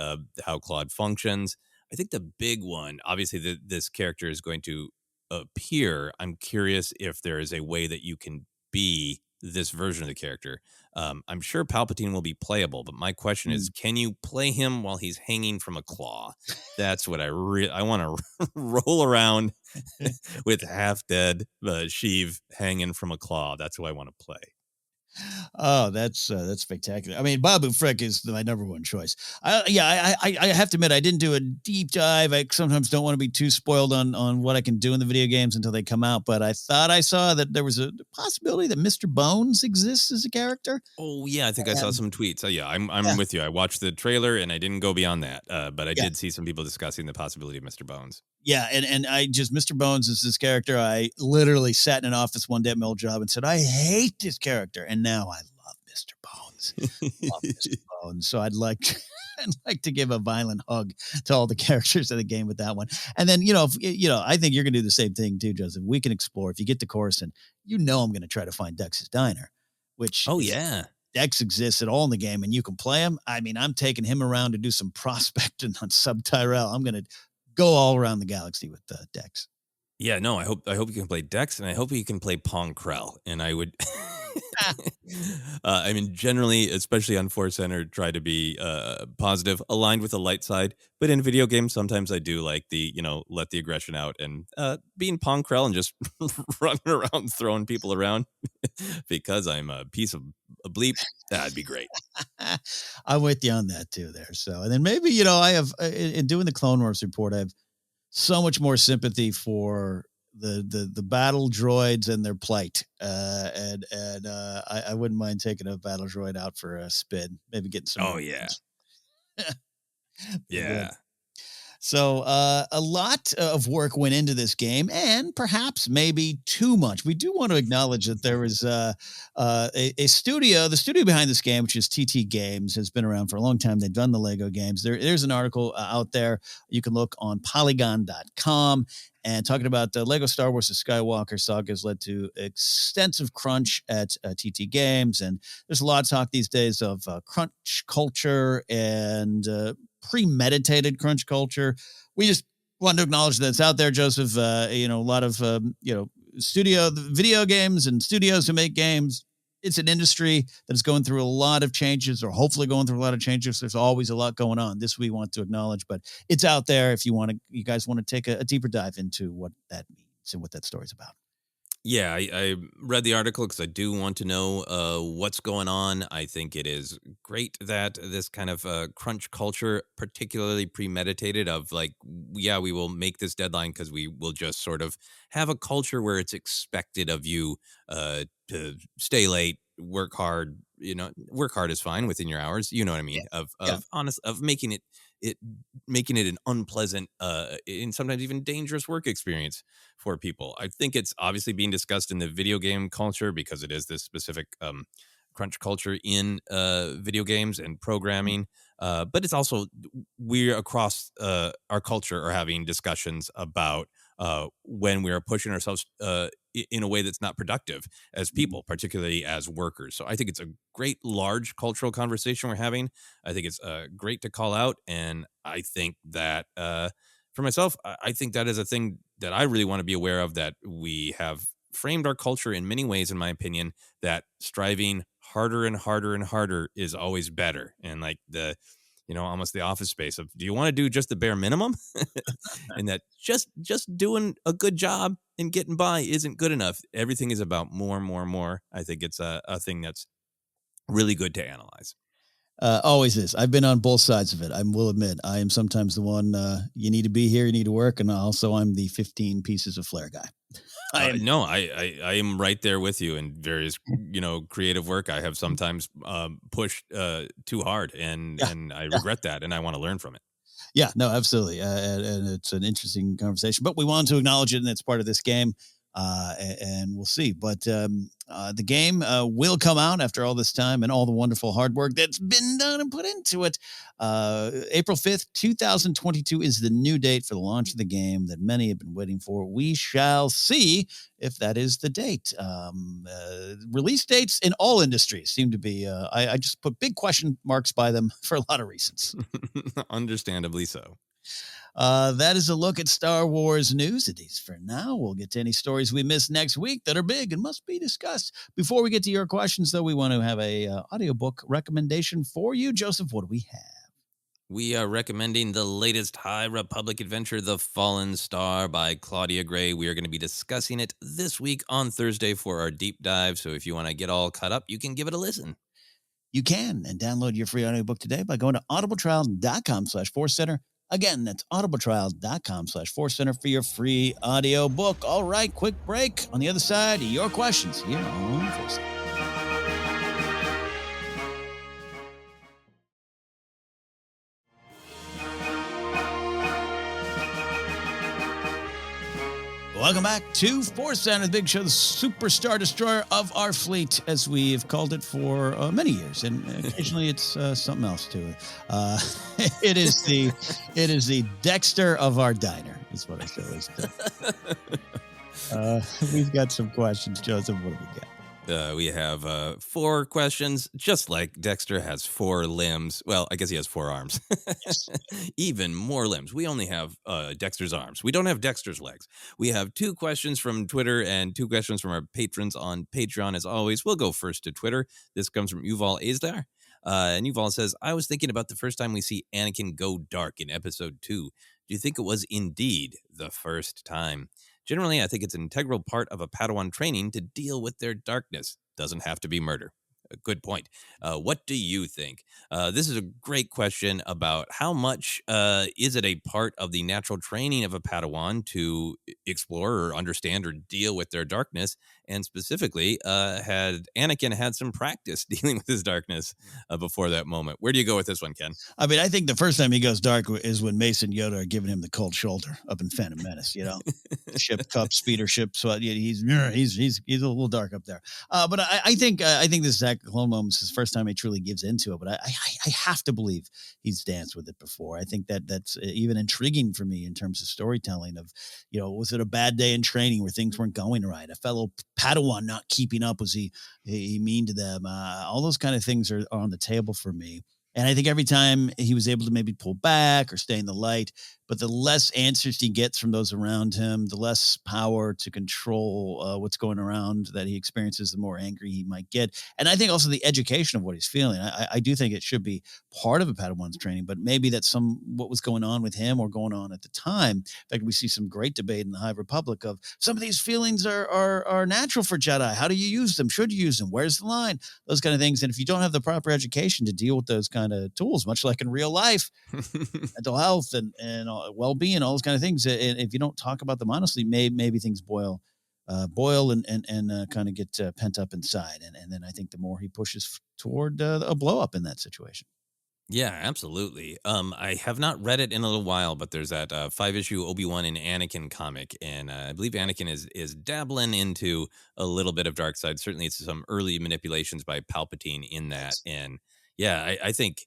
how Claude functions. I think the big one, obviously, this character is going to appear. I'm curious if there is a way that you can be this version of the character. I'm sure Palpatine will be playable, but my question is, can you play him while he's hanging from a claw? That's what I want to roll around with half dead Sheev hanging from a claw. That's who I want to play. Oh, that's spectacular. I mean, Babu Frick is my number one choice. I have to admit, I didn't do a deep dive. I sometimes don't want to be too spoiled on what I can do in the video games until they come out. But I thought I saw that there was a possibility that Mr. Bones exists as a character. Oh yeah, I think I saw some tweets. So yeah, I'm with you. I watched the trailer and I didn't go beyond that. But I did see some people discussing the possibility of Mr. Bones. Yeah, and Mr. Bones is this character. I literally sat in an office one day at my old job and said, I hate this character. And now I love Mr. Bones. is off his phone. So I'd like I'd like to give a violent hug to all the characters of the game with that one. And then, I think you're going to do the same thing too, Joseph. We can explore. If you get to Coruscant, I'm going to try to find Dex's Diner, which Oh, yeah. Dex exists at all in the game, and you can play him. I mean, I'm taking him around to do some prospecting on Sub Tyrell. I'm going to go all around the galaxy with Dex. Yeah, no, I hope you can play Dex, and I hope you can play Pong Krell. And I would, I mean, generally, especially on ForceCenter, try to be positive, aligned with the light side. But in video games, sometimes I do like let the aggression out and being Pong Krell and just running around throwing people around because I'm a piece of a bleep. That'd be great. I'm with you on that too there. So, and then maybe, I have, in doing the Clone Wars report, I have so much more sympathy for the battle droids and their plight. I wouldn't mind taking a battle droid out for a spin, maybe getting some. Oh, yeah. Yeah. So a lot of work went into this game, and perhaps maybe too much. We do want to acknowledge that there was a studio. The studio behind this game, which is TT Games, has been around for a long time. They've done the Lego games. There's an article out there. You can look on Polygon.com. And talking about Lego Star Wars: The Skywalker Saga has led to extensive crunch at TT Games. And there's a lot of talk these days of crunch culture and premeditated crunch culture. We just want to acknowledge that it's out there, Joseph. A lot of, video games and studios who make games. It's an industry that's going through a lot of changes, or hopefully going through a lot of changes. There's always a lot going on. This we want to acknowledge, but it's out there if you guys want to take a deeper dive into what that means and what that story's about. Yeah, I read the article because I do want to know what's going on. I think it is great that this kind of crunch culture, particularly premeditated of like, yeah, we will make this deadline because we will just sort of have a culture where it's expected of you to stay late, work hard. Work hard is fine within your hours. You know what I mean? Yeah. Of making it an unpleasant and sometimes even dangerous work experience for people. I think it's obviously being discussed in the video game culture because it is this specific crunch culture in video games and programming. But it's also, we're across our culture are having discussions about when we are pushing ourselves in a way that's not productive as people, particularly as workers. So I think it's a great large cultural conversation we're having. I think it's great to call out. And I think that for myself, I think that is a thing that I really want to be aware of, that we have framed our culture in many ways, in my opinion, that striving harder and harder and harder is always better. And like almost the Office Space of, do you want to do just the bare minimum? And that just doing a good job and getting by isn't good enough. Everything is about more and more and more. I think it's a thing that's really good to analyze. Always is. I've been on both sides of it. I will admit, I am sometimes the one, you need to be here, you need to work. And also I'm the 15 pieces of flair guy. I am right there with you in various, creative work. I have sometimes pushed too hard and I regret that. And I want to learn from it. Yeah, no, absolutely. And it's an interesting conversation, but we want to acknowledge it, and it's part of this game. And we'll see. But the game will come out after all this time and all the wonderful hard work that's been done and put into it. April 5th, 2022 is the new date for the launch of the game that many have been waiting for. We shall see if that is the date. Release dates in all industries seem to be, I just put big question marks by them for a lot of reasons. Understandably so. That is a look at Star Wars news. It is for now. We'll get to any stories we miss next week that are big and must be discussed. Before we get to your questions, though, we want to have a audiobook recommendation for you. Joseph, what do we have? We are recommending the latest High Republic adventure, The Fallen Star by Claudia Gray. We are going to be discussing it this week on Thursday for our deep dive. So if you want to get all caught up, you can give it a listen. You can, and download your free audiobook today by going to audibletrial.com/ForceCenter. Again, that's audibletrial.com/ForceCenter for your free audiobook. All right, quick break. On the other side, your questions here on ForceCenter. Welcome back to ForceCenter, the big show, the superstar destroyer of our fleet, as we've called it for many years, and occasionally it's something else too. It is the Dexter of our diner, is what I show is. We've got some questions, Joseph. What do we got? We have 4 questions, just like Dexter has 4 limbs. Well, I guess he has 4 arms. Yes. Even more limbs. We only have Dexter's arms. We don't have Dexter's legs. We have 2 questions from Twitter and 2 questions from our patrons on Patreon. As always, we'll go first to Twitter. This comes from Yuval Azdar. And Yuval says, I was thinking about the first time we see Anakin go dark in episode 2. Do you think it was indeed the first time? Generally, I think it's an integral part of a Padawan training to deal with their darkness. Doesn't have to be murder. A good point. What do you think? This is a great question about how much is it a part of the natural training of a Padawan to explore or understand or deal with their darkness? And specifically, had Anakin had some practice dealing with his darkness before that moment? Where do you go with this one, Ken? I mean, I think the first time he goes dark is when Mace and Yoda are giving him the cold shoulder up in Phantom Menace. You know, ship, cup, speeder ship. So he's a little dark up there. But I think this Zach Clone moment is his first time he truly gives into it. But I have to believe he's danced with it before. I think that's even intriguing for me in terms of storytelling. Of, you know, was it a bad day in training where things weren't going right? A fellow Padawan not keeping up? Was he mean to them? All those kind of things are on the table for me. And I think every time he was able to maybe pull back or stay in the light, but the less answers he gets from those around him, the less power to control what's going around that he experiences, the more angry he might get. And I think also the education of what he's feeling. I do think it should be part of a Padawan's training, but maybe that's what was going on with him or going on at the time. In fact, we see some great debate in the High Republic of some of these feelings are natural for Jedi. How do you use them? Should you use them? Where's the line? Those kind of things. And if you don't have the proper education to deal with those kind of tools, much like in real life, mental health and well-being, all those kind of things, and if you don't talk about them honestly, maybe things boil and kind of get pent up inside, and then I think the more he pushes toward a blow up in that situation. Yeah, absolutely. I have not read it in a little while, but there's that 5-issue Obi-Wan and Anakin comic, and I believe Anakin is dabbling into a little bit of dark side. Certainly, it's some early manipulations by Palpatine in that, and yeah, I think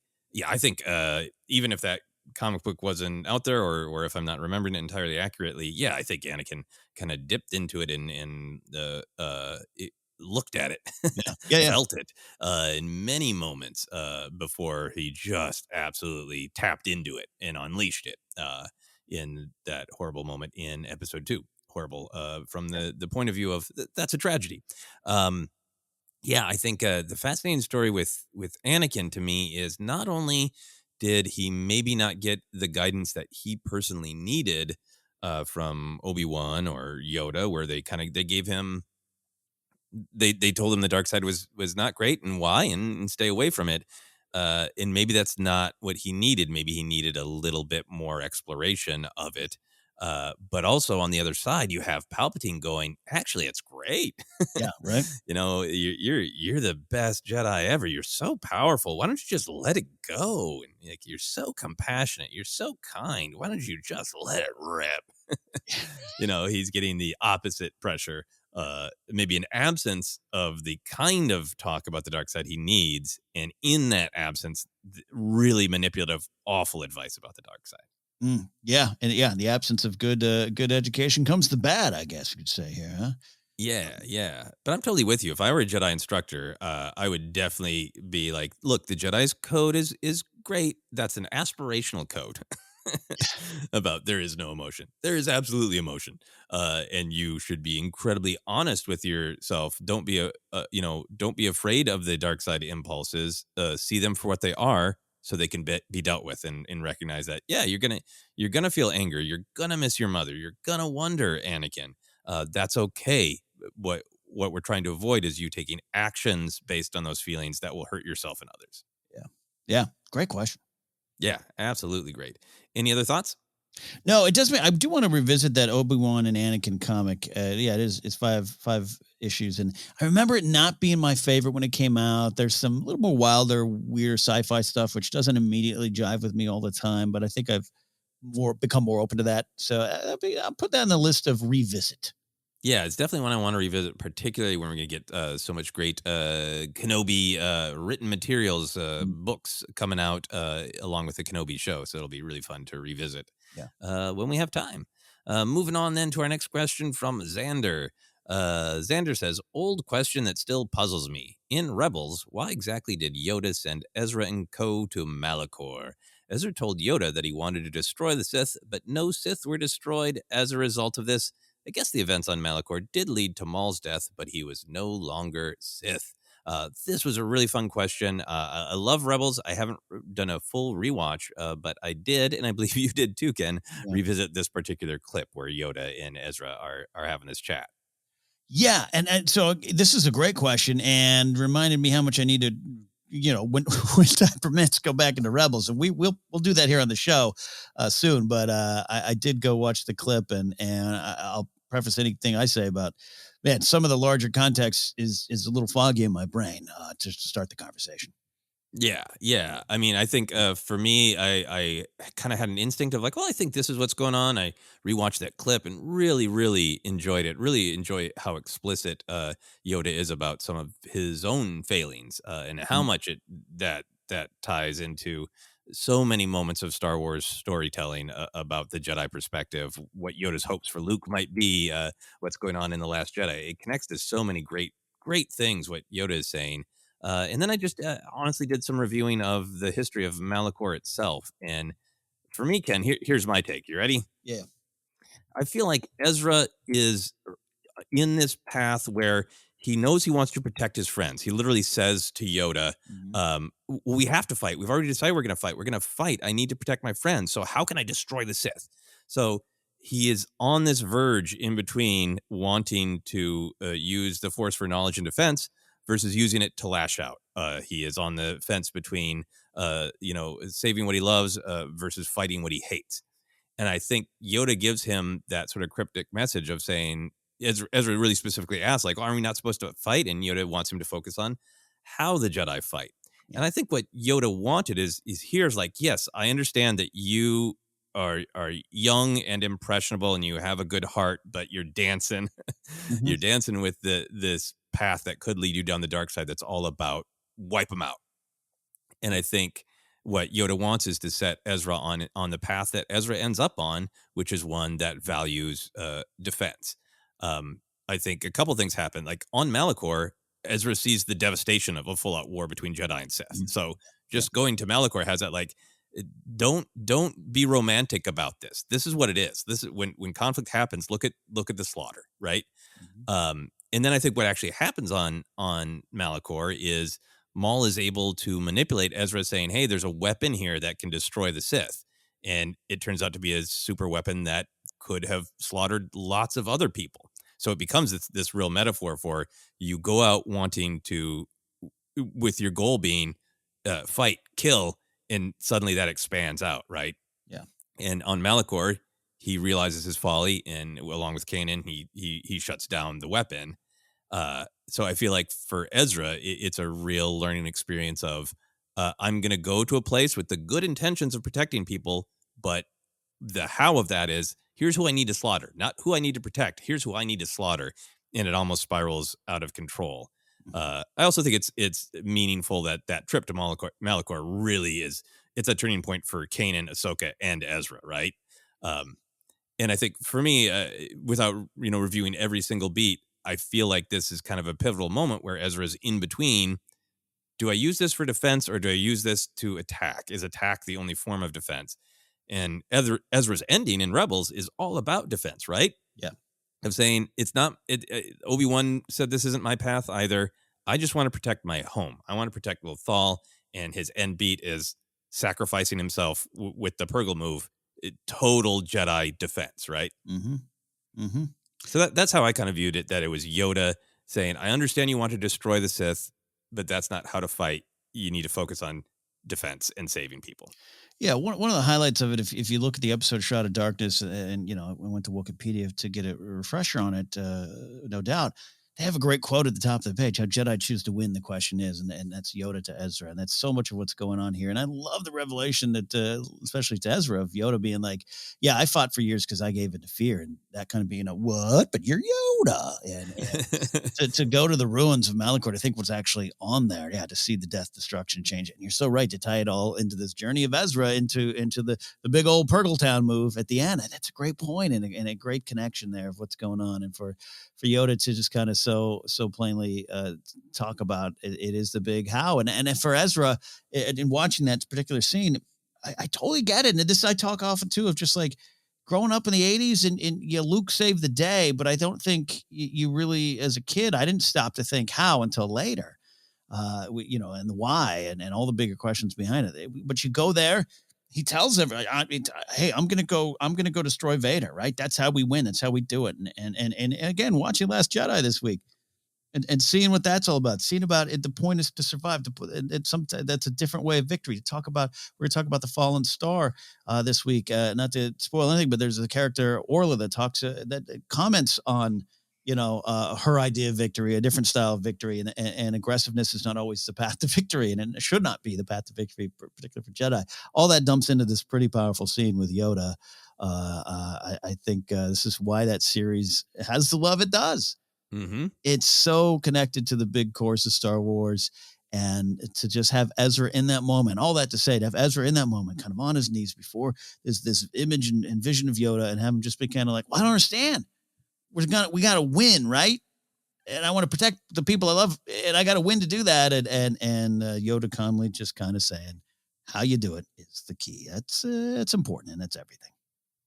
even if that comic book wasn't out there, or if I'm not remembering it entirely accurately, yeah, I think Anakin kind of dipped into it and looked at it, Yeah. felt it in many moments before he just absolutely tapped into it and unleashed it in that horrible moment in episode 2. Horrible from the point of view of that's a tragedy. Yeah, I think the fascinating story with Anakin to me is not only did he maybe not get the guidance that he personally needed from Obi-Wan or Yoda, where they gave him, they told him the dark side was not great and why, and stay away from it. And maybe that's not what he needed. Maybe he needed a little bit more exploration of it. But also on the other side, you have Palpatine going, actually, it's great. Yeah, right. You know, you're the best Jedi ever. You're so powerful. Why don't you just let it go? And like, you're so compassionate. You're so kind. Why don't you just let it rip? You know, he's getting the opposite pressure. Maybe an absence of the kind of talk about the dark side he needs, and in that absence, really manipulative, awful advice about the dark side. Yeah, and in the absence of good education comes the bad, I guess you could say here, huh? Yeah. But I'm totally with you. If I were a Jedi instructor, I would definitely be like, look, the Jedi's code is great. That's an aspirational code. About there is no emotion. There is absolutely emotion. And you should be incredibly honest with yourself. Don't be don't be afraid of the dark side impulses. See them for what they are, so they can be dealt with, and recognize that, yeah, you're gonna feel anger. You're gonna miss your mother. You're gonna wonder, Anakin. That's okay. What we're trying to avoid is you taking actions based on those feelings that will hurt yourself and others. Yeah. Great question. Yeah, absolutely great. Any other thoughts? No, it does. I do want to revisit that Obi-Wan and Anakin comic. Yeah, it is. It's five issues, and I remember it not being my favorite when it came out. There's some little more wilder, weird sci-fi stuff which doesn't immediately jive with me all the time, but I think I've become more open to that. So I'll put that on the list of revisit. Yeah, it's definitely one I want to revisit, particularly when we're going to get so much great Kenobi written materials, books coming out along with the Kenobi show. So it'll be really fun to revisit when we have time. Moving on then to our next question from Xander. Xander says, old question that still puzzles me. In Rebels, why exactly did Yoda send Ezra and co to Malachor? Ezra told Yoda that he wanted to destroy the Sith, but no Sith were destroyed as a result of this. I guess the events on Malachor did lead to Maul's death, but he was no longer Sith. This was a really fun question. I love Rebels. I haven't done a full rewatch, but I did, and I believe you did too, Ken, revisit this particular clip where Yoda and Ezra are having this chat. Yeah, and so this is a great question and reminded me how much I need to, when time permits, go back into Rebels, and we'll do that here on the show soon. But I did go watch the clip, and I'll preface anything I say about, man, some of the larger context is a little foggy in my brain to start the conversation. Yeah. I mean, I think for me, I kind of had an instinct of like, well, I think this is what's going on. I rewatched that clip and really, really enjoyed it. Really enjoy how explicit Yoda is about some of his own failings and how much that ties into so many moments of Star Wars storytelling about the Jedi perspective, what Yoda's hopes for Luke might be, what's going on in The Last Jedi. It connects to so many great things, what Yoda is saying. And then I just honestly did some reviewing of the history of Malachor itself. And for me, Ken, here's my take. You ready? Yeah. I feel like Ezra is in this path where he knows he wants to protect his friends. He literally says to Yoda, we have to fight. We've already decided we're going to fight. We're going to fight. I need to protect my friends. So how can I destroy the Sith? So he is on this verge in between wanting to use the Force for knowledge and defense versus using it to lash out. He is on the fence between, saving what he loves versus fighting what he hates. And I think Yoda gives him that sort of cryptic message of saying, Ezra really specifically asks, like, are we not supposed to fight? And Yoda wants him to focus on how the Jedi fight. Yeah. And I think what Yoda wanted is here's like, yes, I understand that you are young and impressionable and you have a good heart, but you're dancing. You're dancing with this path that could lead you down the dark side that's all about wipe them out. And I think what Yoda wants is to set Ezra on the path that Ezra ends up on, which is one that values defense. I think a couple things happen. Like on Malachor, Ezra sees the devastation of a full-out war between Jedi and Sith. So just going to Malachor has that like, don't be romantic about this. This is what it is. This is when conflict happens. Look at the slaughter, right? And then I think what actually happens on Malachor is Maul is able to manipulate Ezra, saying, "Hey, there's a weapon here that can destroy the Sith," and it turns out to be a super weapon that could have slaughtered lots of other people. So it becomes this real metaphor for you go out wanting to, with your goal being fight, kill, and suddenly that expands out, right? Yeah. And on Malachor, he realizes his folly, and along with Kanan, he shuts down the weapon. So I feel like for Ezra, it's a real learning experience of I'm going to go to a place with the good intentions of protecting people, but the how of that is here's who I need to slaughter, not who I need to protect. Here's who I need to slaughter, and it almost spirals out of control. I also think it's meaningful that trip to Malachor really is. It's a turning point for Kanan, Ahsoka, and Ezra, right? And I think for me, without reviewing every single beat, I feel like this is kind of a pivotal moment where Ezra's in between. Do I use this for defense or do I use this to attack? Is attack the only form of defense? And Ezra's ending in Rebels is all about defense, right? Yeah. Of saying it's not. Obi-Wan said this isn't my path either. I just want to protect my home. I want to protect Lothal, and his end beat is sacrificing himself with the Purgle move. Total Jedi defense, right? So that's how I kind of viewed it, that it was Yoda saying, I understand you want to destroy the Sith, but that's not how to fight. You need to focus on defense and saving people. Yeah, one of the highlights of it, if you look at the episode Shroud of Darkness, and I went to Wikipedia to get a refresher on it, no doubt, they have a great quote at the top of the page. How Jedi choose to win, the question is, and that's Yoda to Ezra, and that's so much of what's going on here. And I love the revelation that, especially to Ezra, of Yoda being like, "Yeah, I fought for years because I gave in to fear," and that kind of being a what? But you're Yoda, and to go to the ruins of Malachor to think what's actually on there, yeah, to see the death, destruction, change it. And you're so right to tie it all into this journey of Ezra into the big old Purgle Town move at the end. And that's a great point and a great connection there of what's going on, and for Yoda to just kind of so plainly talk about it is the big how. And for Ezra, in watching that particular scene, I totally get it. And this I talk often too of just like growing up in the 80s and Luke saved the day, but I don't think you really, as a kid, I didn't stop to think how until later, and the why and all the bigger questions behind it. But you go there, he tells everybody, hey, I'm going to go destroy Vader, right? That's how we win. That's how we do it. And again, watching Last Jedi this week and seeing what that's all about, seeing about it, the point is to survive, to put it, that's a different way of victory. We're going to talk about the fallen star this week, not to spoil anything, but there's a character Orla that that comments on, her idea of victory, a different style of victory, and aggressiveness is not always the path to victory, and it should not be the path to victory, particularly for Jedi. All that dumps into this pretty powerful scene with Yoda. I think this is why that series has the love it does. Mm-hmm. It's so connected to the big course of Star Wars, and to just have Ezra in that moment, all that to say, to have Ezra in that moment, kind of on his knees before this image and vision of Yoda, and have him just be kind of like, well, I don't understand. We got to win, right? And I want to protect the people I love, and I got to win to do that. And Yoda calmly just kind of saying, how you do it is the key. It's important, and that's everything.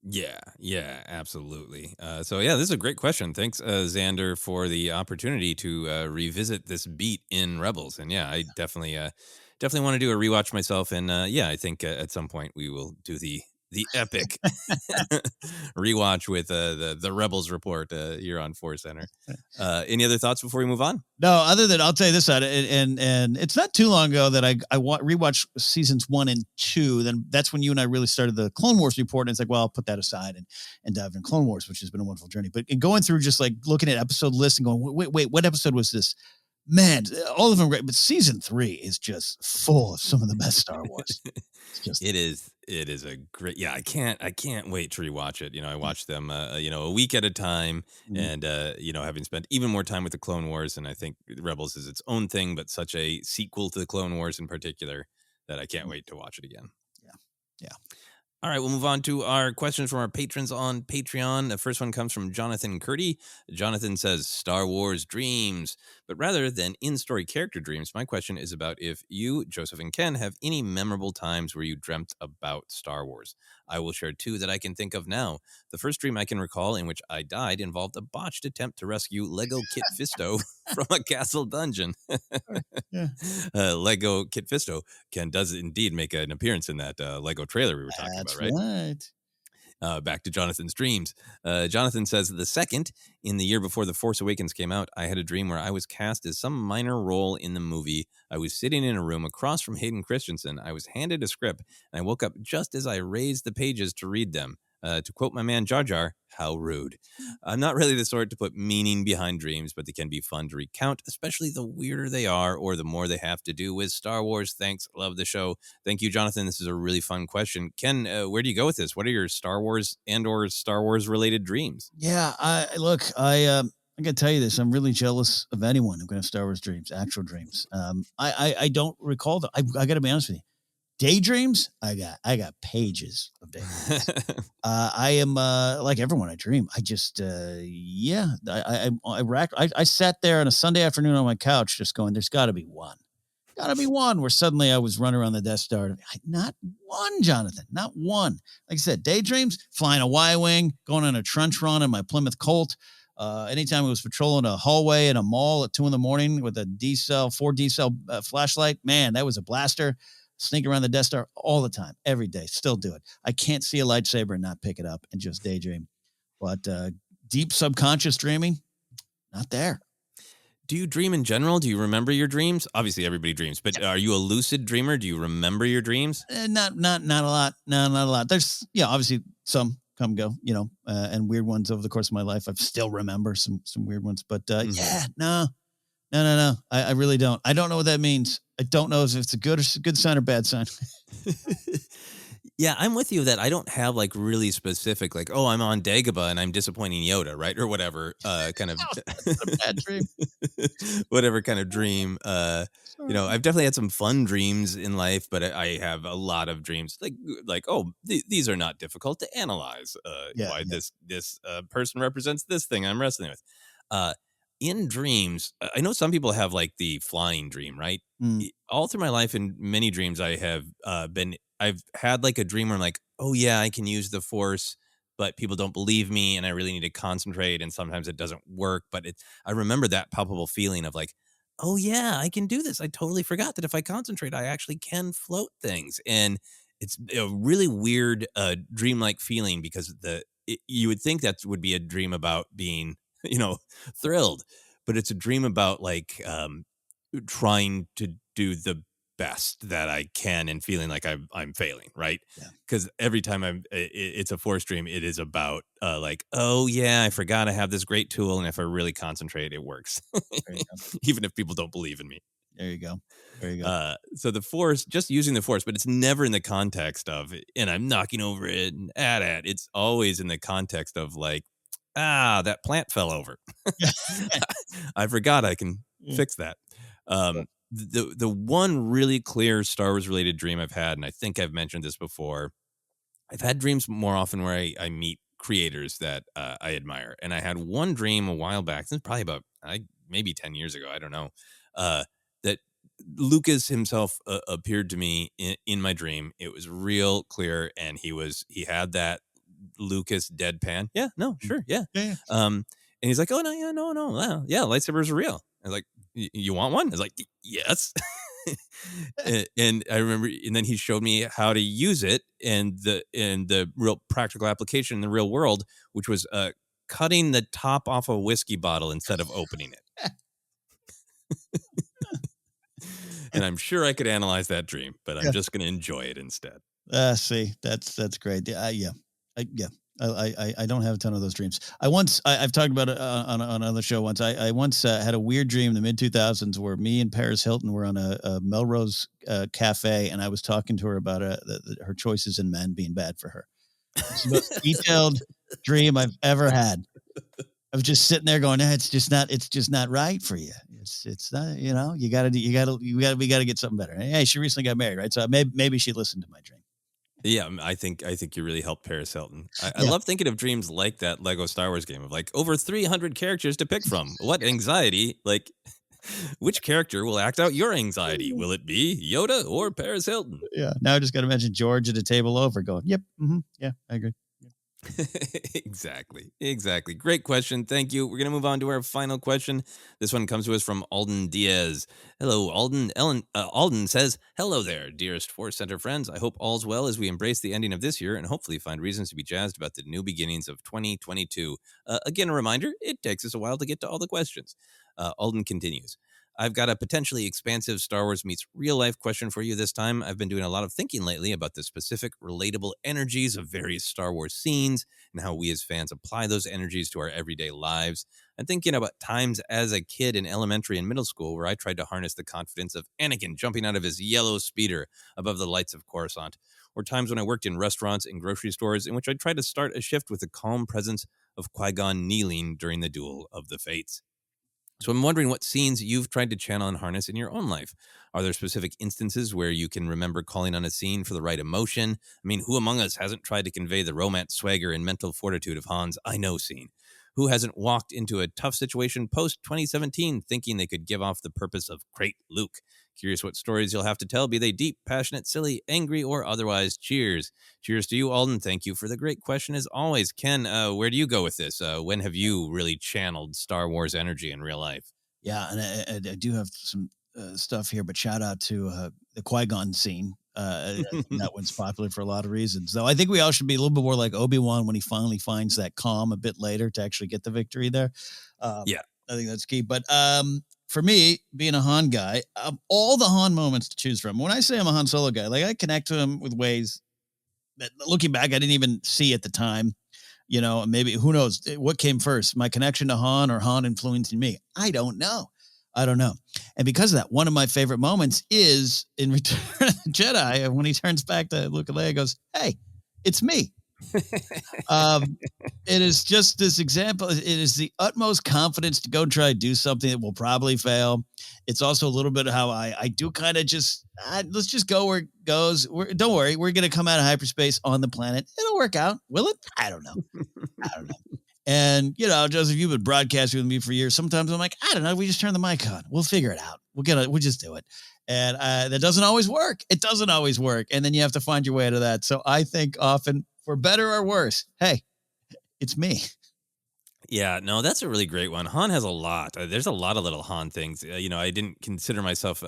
Yeah, absolutely. So this is a great question. Thanks, Xander, for the opportunity to revisit this beat in Rebels. And I definitely want to do a rewatch myself. And I think at some point we will do the epic rewatch with the Rebels report here on ForceCenter. Any other thoughts before we move on? No, other than I'll tell you this side, and it's not too long ago that I rewatched seasons 1 and 2. Then that's when you and I really started the Clone Wars report, and it's like, well, I'll put that aside and dive in Clone Wars, which has been a wonderful journey. But going through just like looking at episode lists and going, wait, what episode was this? Man, all of them great, but season 3 is just full of some of the best Star Wars. It is a great. Yeah, I can't wait to rewatch it. I watch them, a week at a time, and having spent even more time with the Clone Wars, and I think Rebels is its own thing, but such a sequel to the Clone Wars in particular that I can't wait to watch it again. Yeah. All right, we'll move on to our questions from our patrons on Patreon. The first one comes from Jonathan Curdy. Jonathan says, Star Wars dreams. But rather than in-story character dreams, my question is about if you, Joseph and Ken, have any memorable times where you dreamt about Star Wars. I will share 2 that I can think of now. The first dream I can recall in which I died involved a botched attempt to rescue Lego Kit Fisto from a castle dungeon. Lego Kit Fisto does indeed make an appearance in that Lego trailer we were talking about, right? That's right. Back to Jonathan's dreams. Jonathan says, the second, in the year before The Force Awakens came out, I had a dream where I was cast as some minor role in the movie. I was sitting in a room across from Hayden Christensen. I was handed a script, and I woke up just as I raised the pages to read them. To quote my man Jar Jar, how rude. I'm not really the sort to put meaning behind dreams, but they can be fun to recount, especially the weirder they are or the more they have to do with Star Wars. Thanks. Love the show. Thank you, Jonathan. This is a really fun question. Ken, where do you go with this? What are your Star Wars and or Star Wars related dreams? Yeah, I got to tell you this. I'm really jealous of anyone who can have Star Wars dreams, actual dreams. I don't recall that. I got to be honest with you. Daydreams, I got pages of daydreams. I am like everyone. I dream. I just I sat there on a Sunday afternoon on my couch, just going, "There's got to be one, Where suddenly I was running around the Death Star. Not one, Jonathan, not one. Like I said, daydreams, flying a Y-wing, going on a trench run in my Plymouth Colt. Anytime I was patrolling a hallway in a mall at 2 a.m. with a 4 D-cell flashlight, man, that was a blaster. Sneak around the Death Star all the time, every day. Still do it. I can't see a lightsaber and not pick it up and just daydream. But deep subconscious dreaming, not there. Do you dream in general? Do you remember your dreams? Obviously, everybody dreams, but are you a lucid dreamer? Do you remember your dreams? Not a lot. No, not a lot. There's obviously some come go, and weird ones over the course of my life. I still remember some weird ones, but no. I really don't. I don't know what that means. I don't know if it's a good sign or bad sign. Yeah, I'm with you that I don't have like really specific, like, oh, I'm on Dagobah and I'm disappointing Yoda, right? Or whatever, kind of That's a bad dream. whatever kind of dream. I've definitely had some fun dreams in life, but I have a lot of dreams like, oh, these are not difficult to analyze. Why this person represents this thing I'm wrestling with. In dreams, I know some people have like the flying dream, right? All through my life, in many dreams, I have I've had like a dream where I'm like, oh yeah, I can use the Force, but people don't believe me, and I really need to concentrate, and sometimes it doesn't work. But I remember that palpable feeling of like, oh yeah, I can do this. I totally forgot that if I concentrate, I actually can float things, and it's a really weird dreamlike feeling because you would think that would be a dream about being thrilled, but it's a dream about like trying to do the best that I can and feeling like I'm failing, right? Because every time it's a Force dream, it is about like, oh yeah, I forgot I have this great tool, and if I really concentrate, it works, even if people don't believe in me. There you go. So the Force, just using the Force, but it's never in the context of, and I'm knocking over it and at. It's always in the context of like, that plant fell over. I forgot I can fix that. The one really clear Star Wars related dream I've had, and I think I've mentioned this before, I've had dreams more often where I meet creators that I admire. And I had one dream a while back, this is probably about maybe 10 years ago, I don't know, that Lucas himself appeared to me in my dream. It was real clear, and he had that Lucas deadpan. Yeah, no, sure, yeah. And he's like, oh no, yeah, no, yeah, lightsabers are real. I was like, you want one? I was like, yes. and I remember, and then he showed me how to use it, and the real practical application in the real world, which was cutting the top off a whiskey bottle instead of opening it. And I'm sure I could analyze that dream, but I'm just going to enjoy it instead. See, that's great. I don't have a ton of those dreams. I've talked about it on another show once. I once had a weird dream in the mid 2000s where me and Paris Hilton were on a Melrose cafe, and I was talking to her about her choices in men being bad for her. It's the most detailed dream I've ever had. I was just sitting there going, it's just not right for you. It's not, we got to get something better. Hey, she recently got married, right? So maybe she listened to my dream. Yeah, I think you really helped Paris Hilton. I love thinking of dreams like that Lego Star Wars game of like over 300 characters to pick from. What anxiety? Like, which character will act out your anxiety? Will it be Yoda or Paris Hilton? Yeah. Now I just got to imagine George at a table over going, yep. Mm-hmm, yeah, I agree. Exactly. Great question. Thank you. We're going to move on to our final question. This one comes to us from Alden Diaz. Hello, Alden. Alden says, hello there, dearest ForceCenter friends. I hope all's well as we embrace the ending of this year and hopefully find reasons to be jazzed about the new beginnings of 2022. Again, a reminder, it takes us a while to get to all the questions. Alden continues. I've got a potentially expansive Star Wars meets real life question for you this time. I've been doing a lot of thinking lately about the specific relatable energies of various Star Wars scenes and how we as fans apply those energies to our everyday lives. I'm thinking about times as a kid in elementary and middle school where I tried to harness the confidence of Anakin jumping out of his yellow speeder above the lights of Coruscant, or times when I worked in restaurants and grocery stores in which I tried to start a shift with the calm presence of Qui-Gon kneeling during the Duel of the Fates. So I'm wondering what scenes you've tried to channel and harness in your own life. Are there specific instances where you can remember calling on a scene for the right emotion? I mean, who among us hasn't tried to convey the romance, swagger, and mental fortitude of Han's I know scene? Who hasn't walked into a tough situation post-2017 thinking they could give off the purpose of great Luke? Curious what stories you'll have to tell, be they deep, passionate, silly, angry, or otherwise. Cheers. Cheers to you, Alden. Thank you for the great question as always. Ken, where do you go with this? When have you really channeled Star Wars energy in real life? Yeah, and I do have some stuff here, but shout out to the Qui-Gon scene. That one's popular for a lot of reasons. Though I think we all should be a little bit more like Obi-Wan when he finally finds that calm a bit later to actually get the victory there. Yeah. I think that's key. But for me, being a Han guy, all the Han moments to choose from. When I say I'm a Han Solo guy, like I connect to him with ways that, looking back, I didn't even see at the time. maybe who knows what came first, my connection to Han or Han influencing me. I don't know. And because of that, one of my favorite moments is in Return of the Jedi when he turns back to Luke and Leia and goes, "Hey, it's me." It is just this example. It is the utmost confidence to go try to do something that will probably fail. It's also a little bit of how I do kind of just, let's just go where it goes. Don't worry. We're going to come out of hyperspace on the planet. It'll work out. Will it? I don't know. And, Joseph, you've been broadcasting with me for years. Sometimes I'm like, I don't know. We just turn the mic on. We'll figure it out. We'll just do it. And that doesn't always work. It doesn't always work. And then you have to find your way to that. So I think often, for better or worse, hey, it's me. Yeah, no, that's a really great one. Han has a lot. There's a lot of little Han things. I didn't consider myself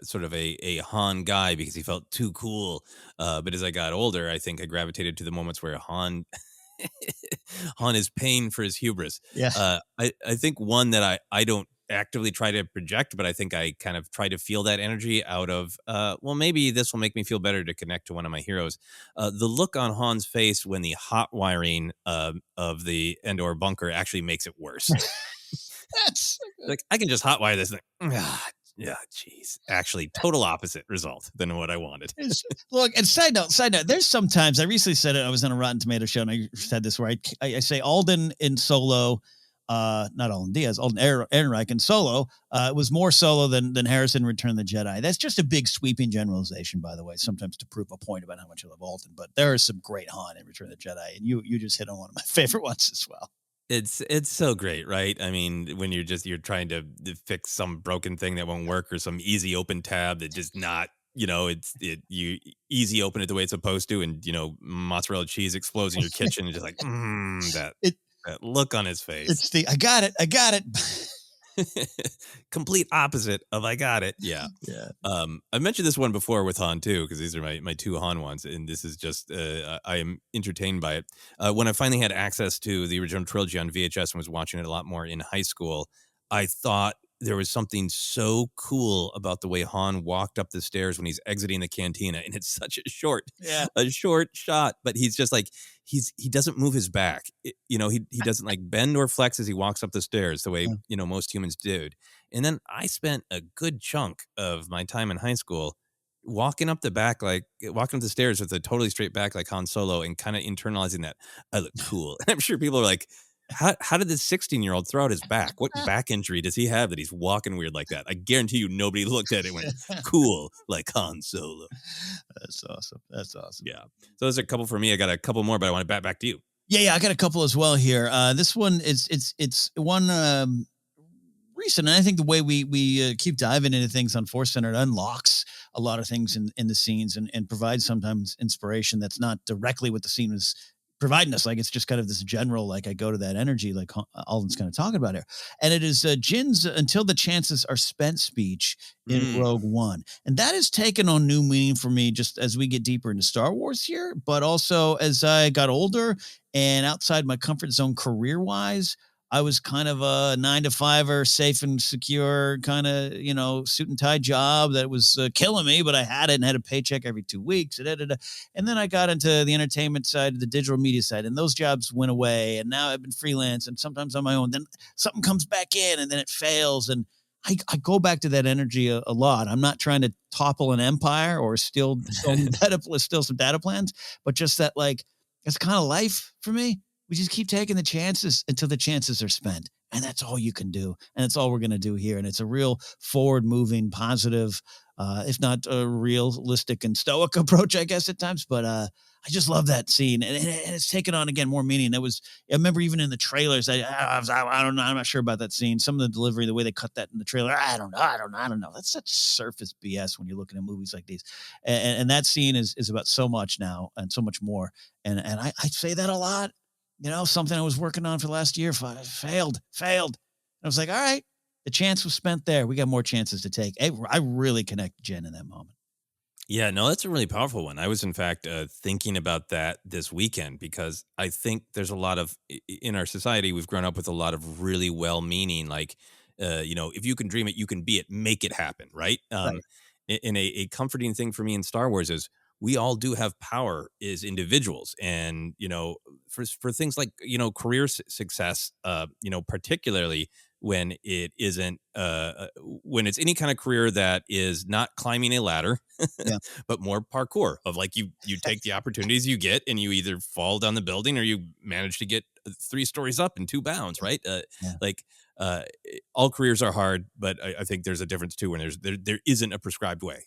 sort of a Han guy because he felt too cool. But as I got older, I think I gravitated to the moments where Han is paying for his hubris. Yeah. I think one that I don't actively try to project, but I think I kind of try to feel that energy out of, well, maybe this will make me feel better to connect to one of my heroes. The look on Han's face when the hot wiring of the Endor bunker actually makes it worse. That's like, I can just hotwire this thing. Yeah, geez. Actually, total opposite result than what I wanted. Look, and side note, there's sometimes, I recently said it, I was on a Rotten Tomato show, and I said this where I say Alden in Solo, not Alden Diaz, Alden Ehrenreich in Solo, was more Solo than Harrison in Return of the Jedi. That's just a big sweeping generalization, by the way, sometimes to prove a point about how much I love Alden, but there is some great Han in Return of the Jedi, and you just hit on one of my favorite ones as well. It's so great, right? I mean, when you're trying to fix some broken thing that won't work, or some easy open tab that just not, you easy open it the way it's supposed to, and mozzarella cheese explodes in your kitchen, and just like that look on his face. It's the I got it. Complete opposite of I got it. Yeah. I mentioned this one before with Han too, because these are my two Han ones, and this is just I am entertained by it. When I finally had access to the original trilogy on VHS and was watching it a lot more in high school, I thought there was something so cool about the way Han walked up the stairs when he's exiting the cantina, and it's such a short shot, but he's just like, he doesn't move his back. He doesn't like bend or flex as he walks up the stairs the way, most humans did. And then I spent a good chunk of my time in high school walking up the stairs with a totally straight back like Han Solo, and kind of internalizing that I look cool. And I'm sure people are like, how did this 16-year-old throw out his back? What back injury does he have that he's walking weird like that? I guarantee you nobody looked at it and went, cool, like Han Solo. That's awesome. Yeah. So those are a couple for me. I got a couple more, but I want to bat back to you. Yeah, I got a couple as well here. This one it's one recent, and I think the way we keep diving into things on ForceCenter, it unlocks a lot of things in the scenes and provides sometimes inspiration that's not directly what the scene was providing us. Like, it's just kind of this general, like, I go to that energy, like Alden's kind of talking about here. And it is Jin's "Until the Chances Are Spent" speech in Rogue One. And that has taken on new meaning for me just as we get deeper into Star Wars here, but also as I got older and outside my comfort zone career-wise. I was kind of a 9-to-5er, safe and secure kind of, suit and tie job that was killing me, but I had it and had a paycheck every 2 weeks. And then I got into the entertainment side, the digital media side, and those jobs went away. And now I've been freelance and sometimes on my own. Then something comes back in and then it fails. And I go back to that energy a lot. I'm not trying to topple an empire or steal some data plans, but just that, like, it's kind of life for me. We just keep taking the chances until the chances are spent. And that's all you can do. And that's all we're going to do here. And it's a real forward-moving, positive, if not a realistic and stoic approach, I guess, at times. But I just love that scene. And it's taken on, again, more meaning. I remember even in the trailers, I don't know. I'm not sure about that scene. Some of the delivery, the way they cut that in the trailer, I don't know. That's such surface BS when you're looking at movies like these. And that scene is about so much now and so much more. And I say that a lot. Something I was working on for the last year failed. I was like, all right, the chance was spent there. We got more chances to take. I really connect Jen in that moment. Yeah, no, that's a really powerful one. I was, in fact, thinking about that this weekend, because I think there's a lot of, in our society, we've grown up with a lot of really well-meaning, like, if you can dream it, you can be it, make it happen, right? Right. And a comforting thing for me in Star Wars is, we all do have power as individuals. And, for things like, career success, particularly when it isn't, when it's any kind of career that is not climbing a ladder, Yeah. but more parkour of like you take the opportunities you get and you either fall down the building or you manage to get 3 stories up in 2 bounds, right? Yeah. Like, all careers are hard, but I think there's a difference too when there isn't a prescribed way,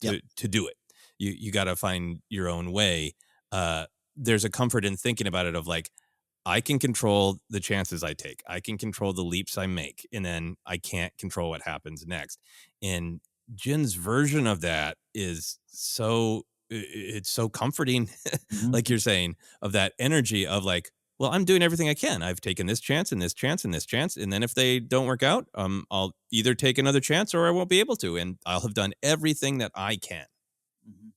Yep. to do it. You got to find your own way. There's a comfort in thinking about it of like, I can control the chances I take. I can control the leaps I make, and then I can't control what happens next. And Jin's version of that is it's so comforting, Mhm. like you're saying, of that energy of like, well, I'm doing everything I can. I've taken this chance and this chance and this chance, and then if they don't work out, I'll either take another chance or I won't be able to, and I'll have done everything that I can. Mhm.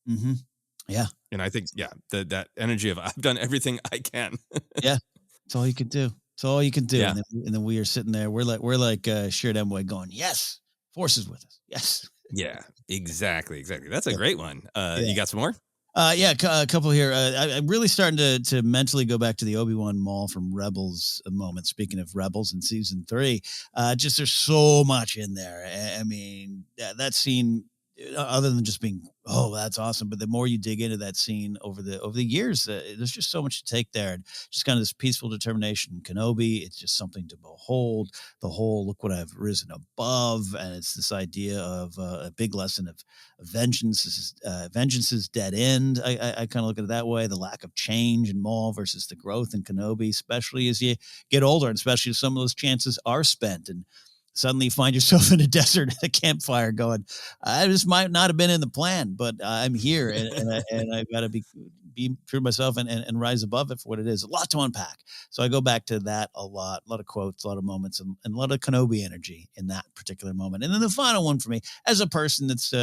Mhm. Yeah. And I think, yeah, that energy of I've done everything I can. Yeah. It's all you can do. It's all you can do. Yeah. And then we are sitting there. We're like Shared Envoy going, yes, force is with us. Yes. Yeah, exactly. That's a Yeah. great one. Yeah. You got some more? Yeah, a couple here. I'm really starting to mentally go back to the Obi-Wan Maul from Rebels moment. Speaking of Rebels in season 3, just there's so much in there. I mean, that scene, other than just being, oh, that's awesome. But the more you dig into that scene over the years, there's just so much to take there. And just kind of this peaceful determination. Kenobi, it's just something to behold. The whole look what I've risen above, and it's this idea of a big lesson of vengeance is dead end. I kind of look at it that way. The lack of change in Maul versus the growth in Kenobi, especially as you get older, and especially if some of those chances are spent, and suddenly you find yourself in a desert at a campfire going, this might not have been in the plan, but I'm here, and I've got to be true to myself and rise above it for what it is. A lot to unpack. So I go back to that a lot of quotes, a lot of moments, and a lot of Kenobi energy in that particular moment. And then the final one for me, as a person that's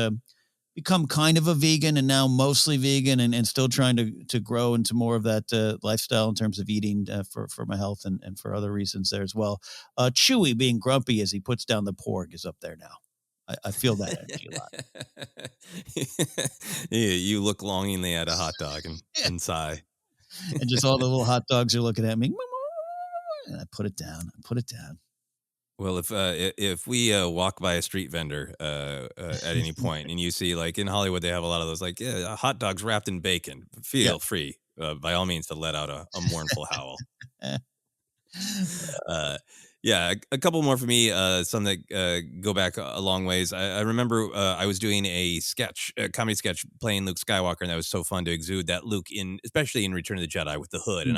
become kind of a vegan and now mostly vegan, and still trying to grow into more of that lifestyle in terms of eating for my health and for other reasons there as well. Chewy being grumpy as he puts down the pork is up there now. I feel that energy a lot. Yeah, you look longingly at a hot dog and sigh. And just all the little hot dogs are looking at me. And I put it down. Well, if we walk by a street vendor at any point and you see, like in Hollywood, they have a lot of those, like, yeah, hot dogs wrapped in bacon. Feel Yeah. free, by all means, to let out a mournful howl. Yeah, a couple more for me. Some that go back a long ways. I remember I was doing a comedy sketch, playing Luke Skywalker, and that was so fun to exude that Luke especially in Return of the Jedi with the hood. And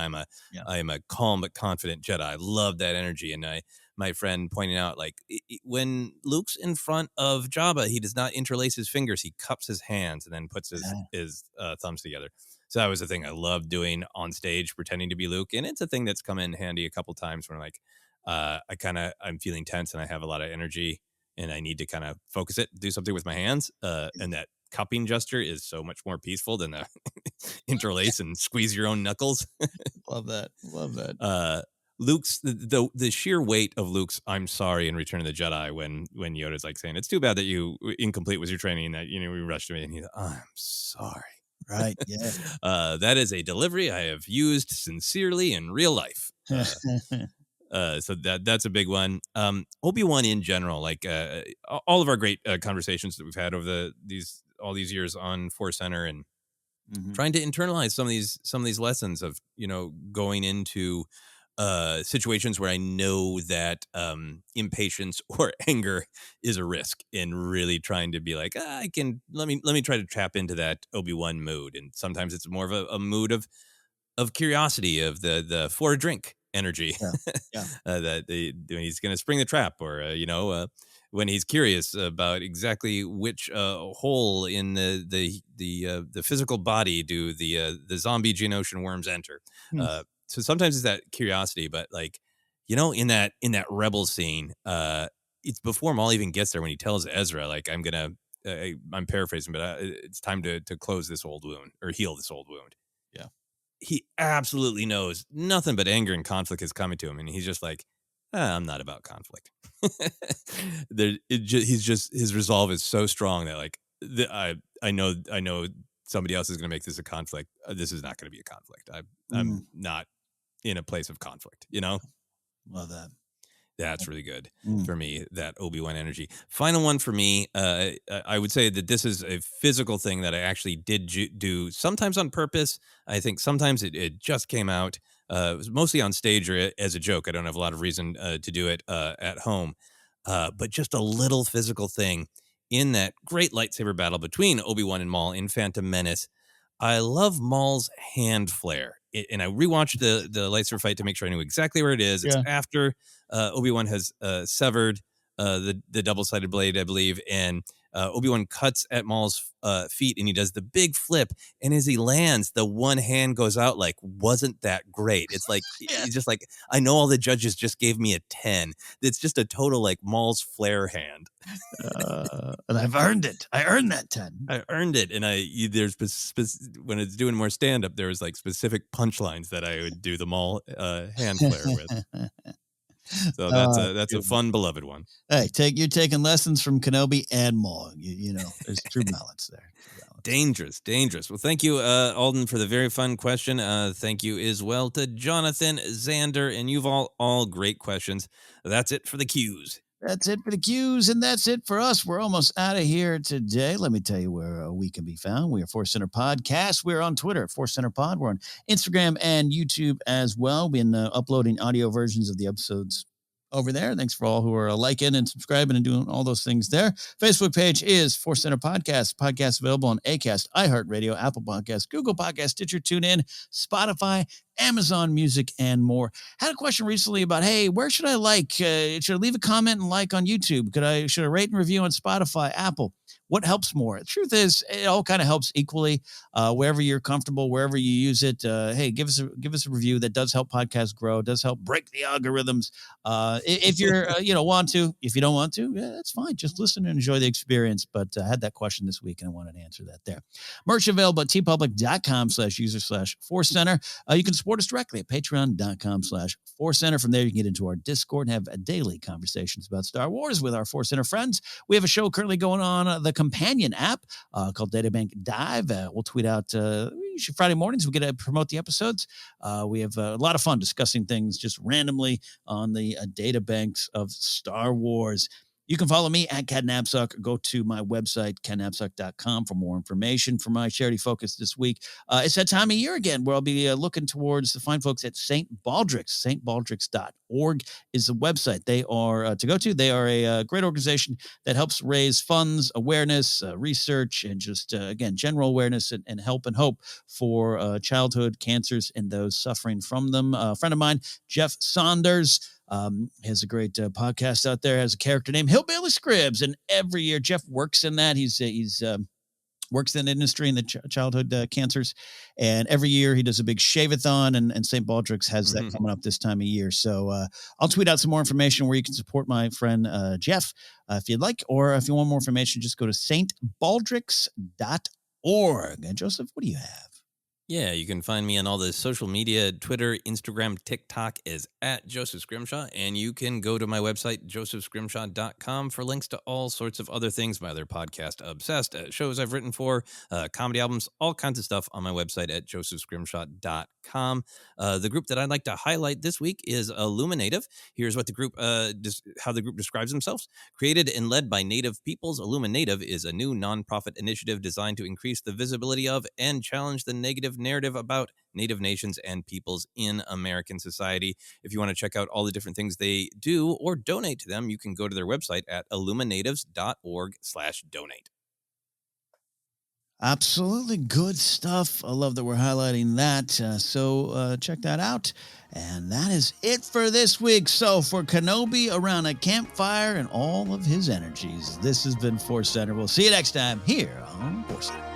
Yeah. I am a calm but confident Jedi. I love that energy, and my friend pointing out, like, when Luke's in front of Jabba, he does not interlace his fingers; he cups his hands and then puts his thumbs together. So that was the thing I loved doing on stage, pretending to be Luke, and it's a thing that's come in handy a couple times when, like, I'm feeling tense and I have a lot of energy and I need to kind of focus it, do something with my hands. And that cupping gesture is so much more peaceful than the interlace and squeeze your own knuckles. Love that. Luke's the sheer weight of Luke's "I'm sorry" in Return of the Jedi when Yoda's like saying, "It's too bad that you incomplete was your training, that we rushed me," and he's, "I'm sorry." Right. Yeah. That is a delivery I have used sincerely in real life. So that's a big one. Obi-Wan in general, like all of our great conversations that we've had over all these years on ForceCenter, and trying to internalize some of these lessons of going into situations where I know that impatience or anger is a risk, and really trying to be like, I can let me try to tap into that Obi-Wan mood, and sometimes it's more of a mood of curiosity, of the for a drink energy. Yeah. Yeah. That when he's going to spring the trap, or when he's curious about exactly which hole in the physical body do the zombie Geonosian worms enter. Hmm. So sometimes it's that curiosity, but like, in that rebel scene, it's before Maul even gets there when he tells Ezra, like, I'm paraphrasing, but it's time to close this old wound, or heal this old wound. Yeah. He absolutely knows nothing but anger and conflict is coming to him, and he's just like, I'm not about conflict. His resolve is so strong that, like, I know somebody else is going to make this a conflict. This is not going to be a conflict. I'm not in a place of conflict, Love that. That's really good for me, that Obi-Wan energy. Final one for me, I would say that this is a physical thing that I actually did do, sometimes on purpose. I think sometimes it just came out. It was mostly on stage or as a joke. I don't have a lot of reason to do it at home. But just a little physical thing in that great lightsaber battle between Obi-Wan and Maul in Phantom Menace. I love Maul's hand flare. And I rewatched the lightsaber fight to make sure I knew exactly where it is. It's after Obi-Wan has severed the double-sided blade, I believe, and Obi-Wan cuts at Maul's feet, and he does the big flip. And as he lands, the one hand goes out like, wasn't that great? It's like, he's just like, I know all the judges just gave me a 10. It's just a total like Maul's flare hand. And I've earned it. I earned that 10. I earned it. And there's when it's doing more stand-up, there was like specific punchlines that I would do the Maul hand flare with. So that's a fun, beloved one. Hey, you're taking lessons from Kenobi and Maul. You know, there's true balance there. Dangerous. Well, thank you, Alden, for the very fun question. Thank you as well to Jonathan, Xander, and you've all great questions. That's it for the Qs. That's it for the Qs, and that's it for us. We're almost out of here today. Let me tell you where we can be found. We are ForceCenter Podcast. We're on Twitter, ForceCenter Pod. We're on Instagram and YouTube as well. We've been uploading audio versions of the episodes over there. Thanks for all who are liking and subscribing and doing all those things there. Facebook page is ForceCenter Podcast. Podcast available on Acast, iHeartRadio, Apple Podcasts, Google Podcasts, Stitcher, TuneIn, Spotify, Amazon Music, and more. Had a question recently about, hey, where should I like? Should I leave a comment and like on YouTube? Should I rate and review on Spotify, Apple? What helps more? The truth is, it all kind of helps equally. Wherever you're comfortable, wherever you use it. Hey, give us a review. That does help podcasts grow. Does help break the algorithms. If you're want to, if you don't want to, that's fine. Just listen and enjoy the experience. But I had that question this week and I wanted to answer that there. Merch available at tpublic.com/user/ForceCenter. You can support us directly at patreon.com/ForceCenter. From there, you can get into our Discord and have daily conversations about Star Wars with our ForceCenter friends. We have a show currently going on the companion app called Databank Dive. We'll tweet out usually Friday mornings. We get to promote the episodes. We have a lot of fun discussing things just randomly on the databanks of Star Wars. You can follow me at Ken Napzok. Go to my website, kennapzok.com, for more information for my charity focus this week. It's that time of year again where I'll be looking towards the fine folks at St. Baldrick's. stbaldricks.org is the website they are to go to. They are a great organization that helps raise funds, awareness, research, and just, again, general awareness and help and hope for childhood cancers and those suffering from them. A friend of mine, Jeff Saunders, has a great podcast out there, has a character named Hillbilly Scribs, and every year Jeff works in that. He's works in the industry in the childhood cancers, and every year he does a big shave-a-thon, and St. Baldrick's has that coming up this time of year. So I'll tweet out some more information where you can support my friend Jeff if you'd like, or if you want more information, just go to stbaldricks.org. And Joseph, what do you have? Yeah, you can find me on all the social media, Twitter, Instagram, TikTok is at Joseph Scrimshaw, and you can go to my website, josephscrimshaw.com, for links to all sorts of other things, my other podcast, Obsessed, shows I've written for, comedy albums, all kinds of stuff on my website at josephscrimshaw.com. The group that I'd like to highlight this week is Illuminative. Here's what the group, how the group describes themselves. Created and led by Native peoples, Illuminative is a new nonprofit initiative designed to increase the visibility of and challenge the negative narrative about Native nations and peoples in American society. If you want to check out all the different things they do or donate to them, you can go to their website at illuminatives.org/donate. Absolutely good stuff. I love that we're highlighting that. So check that out. And that is it for this week. So for Kenobi around a campfire and all of his energies, this has been ForceCenter. We'll see you next time here on ForceCenter.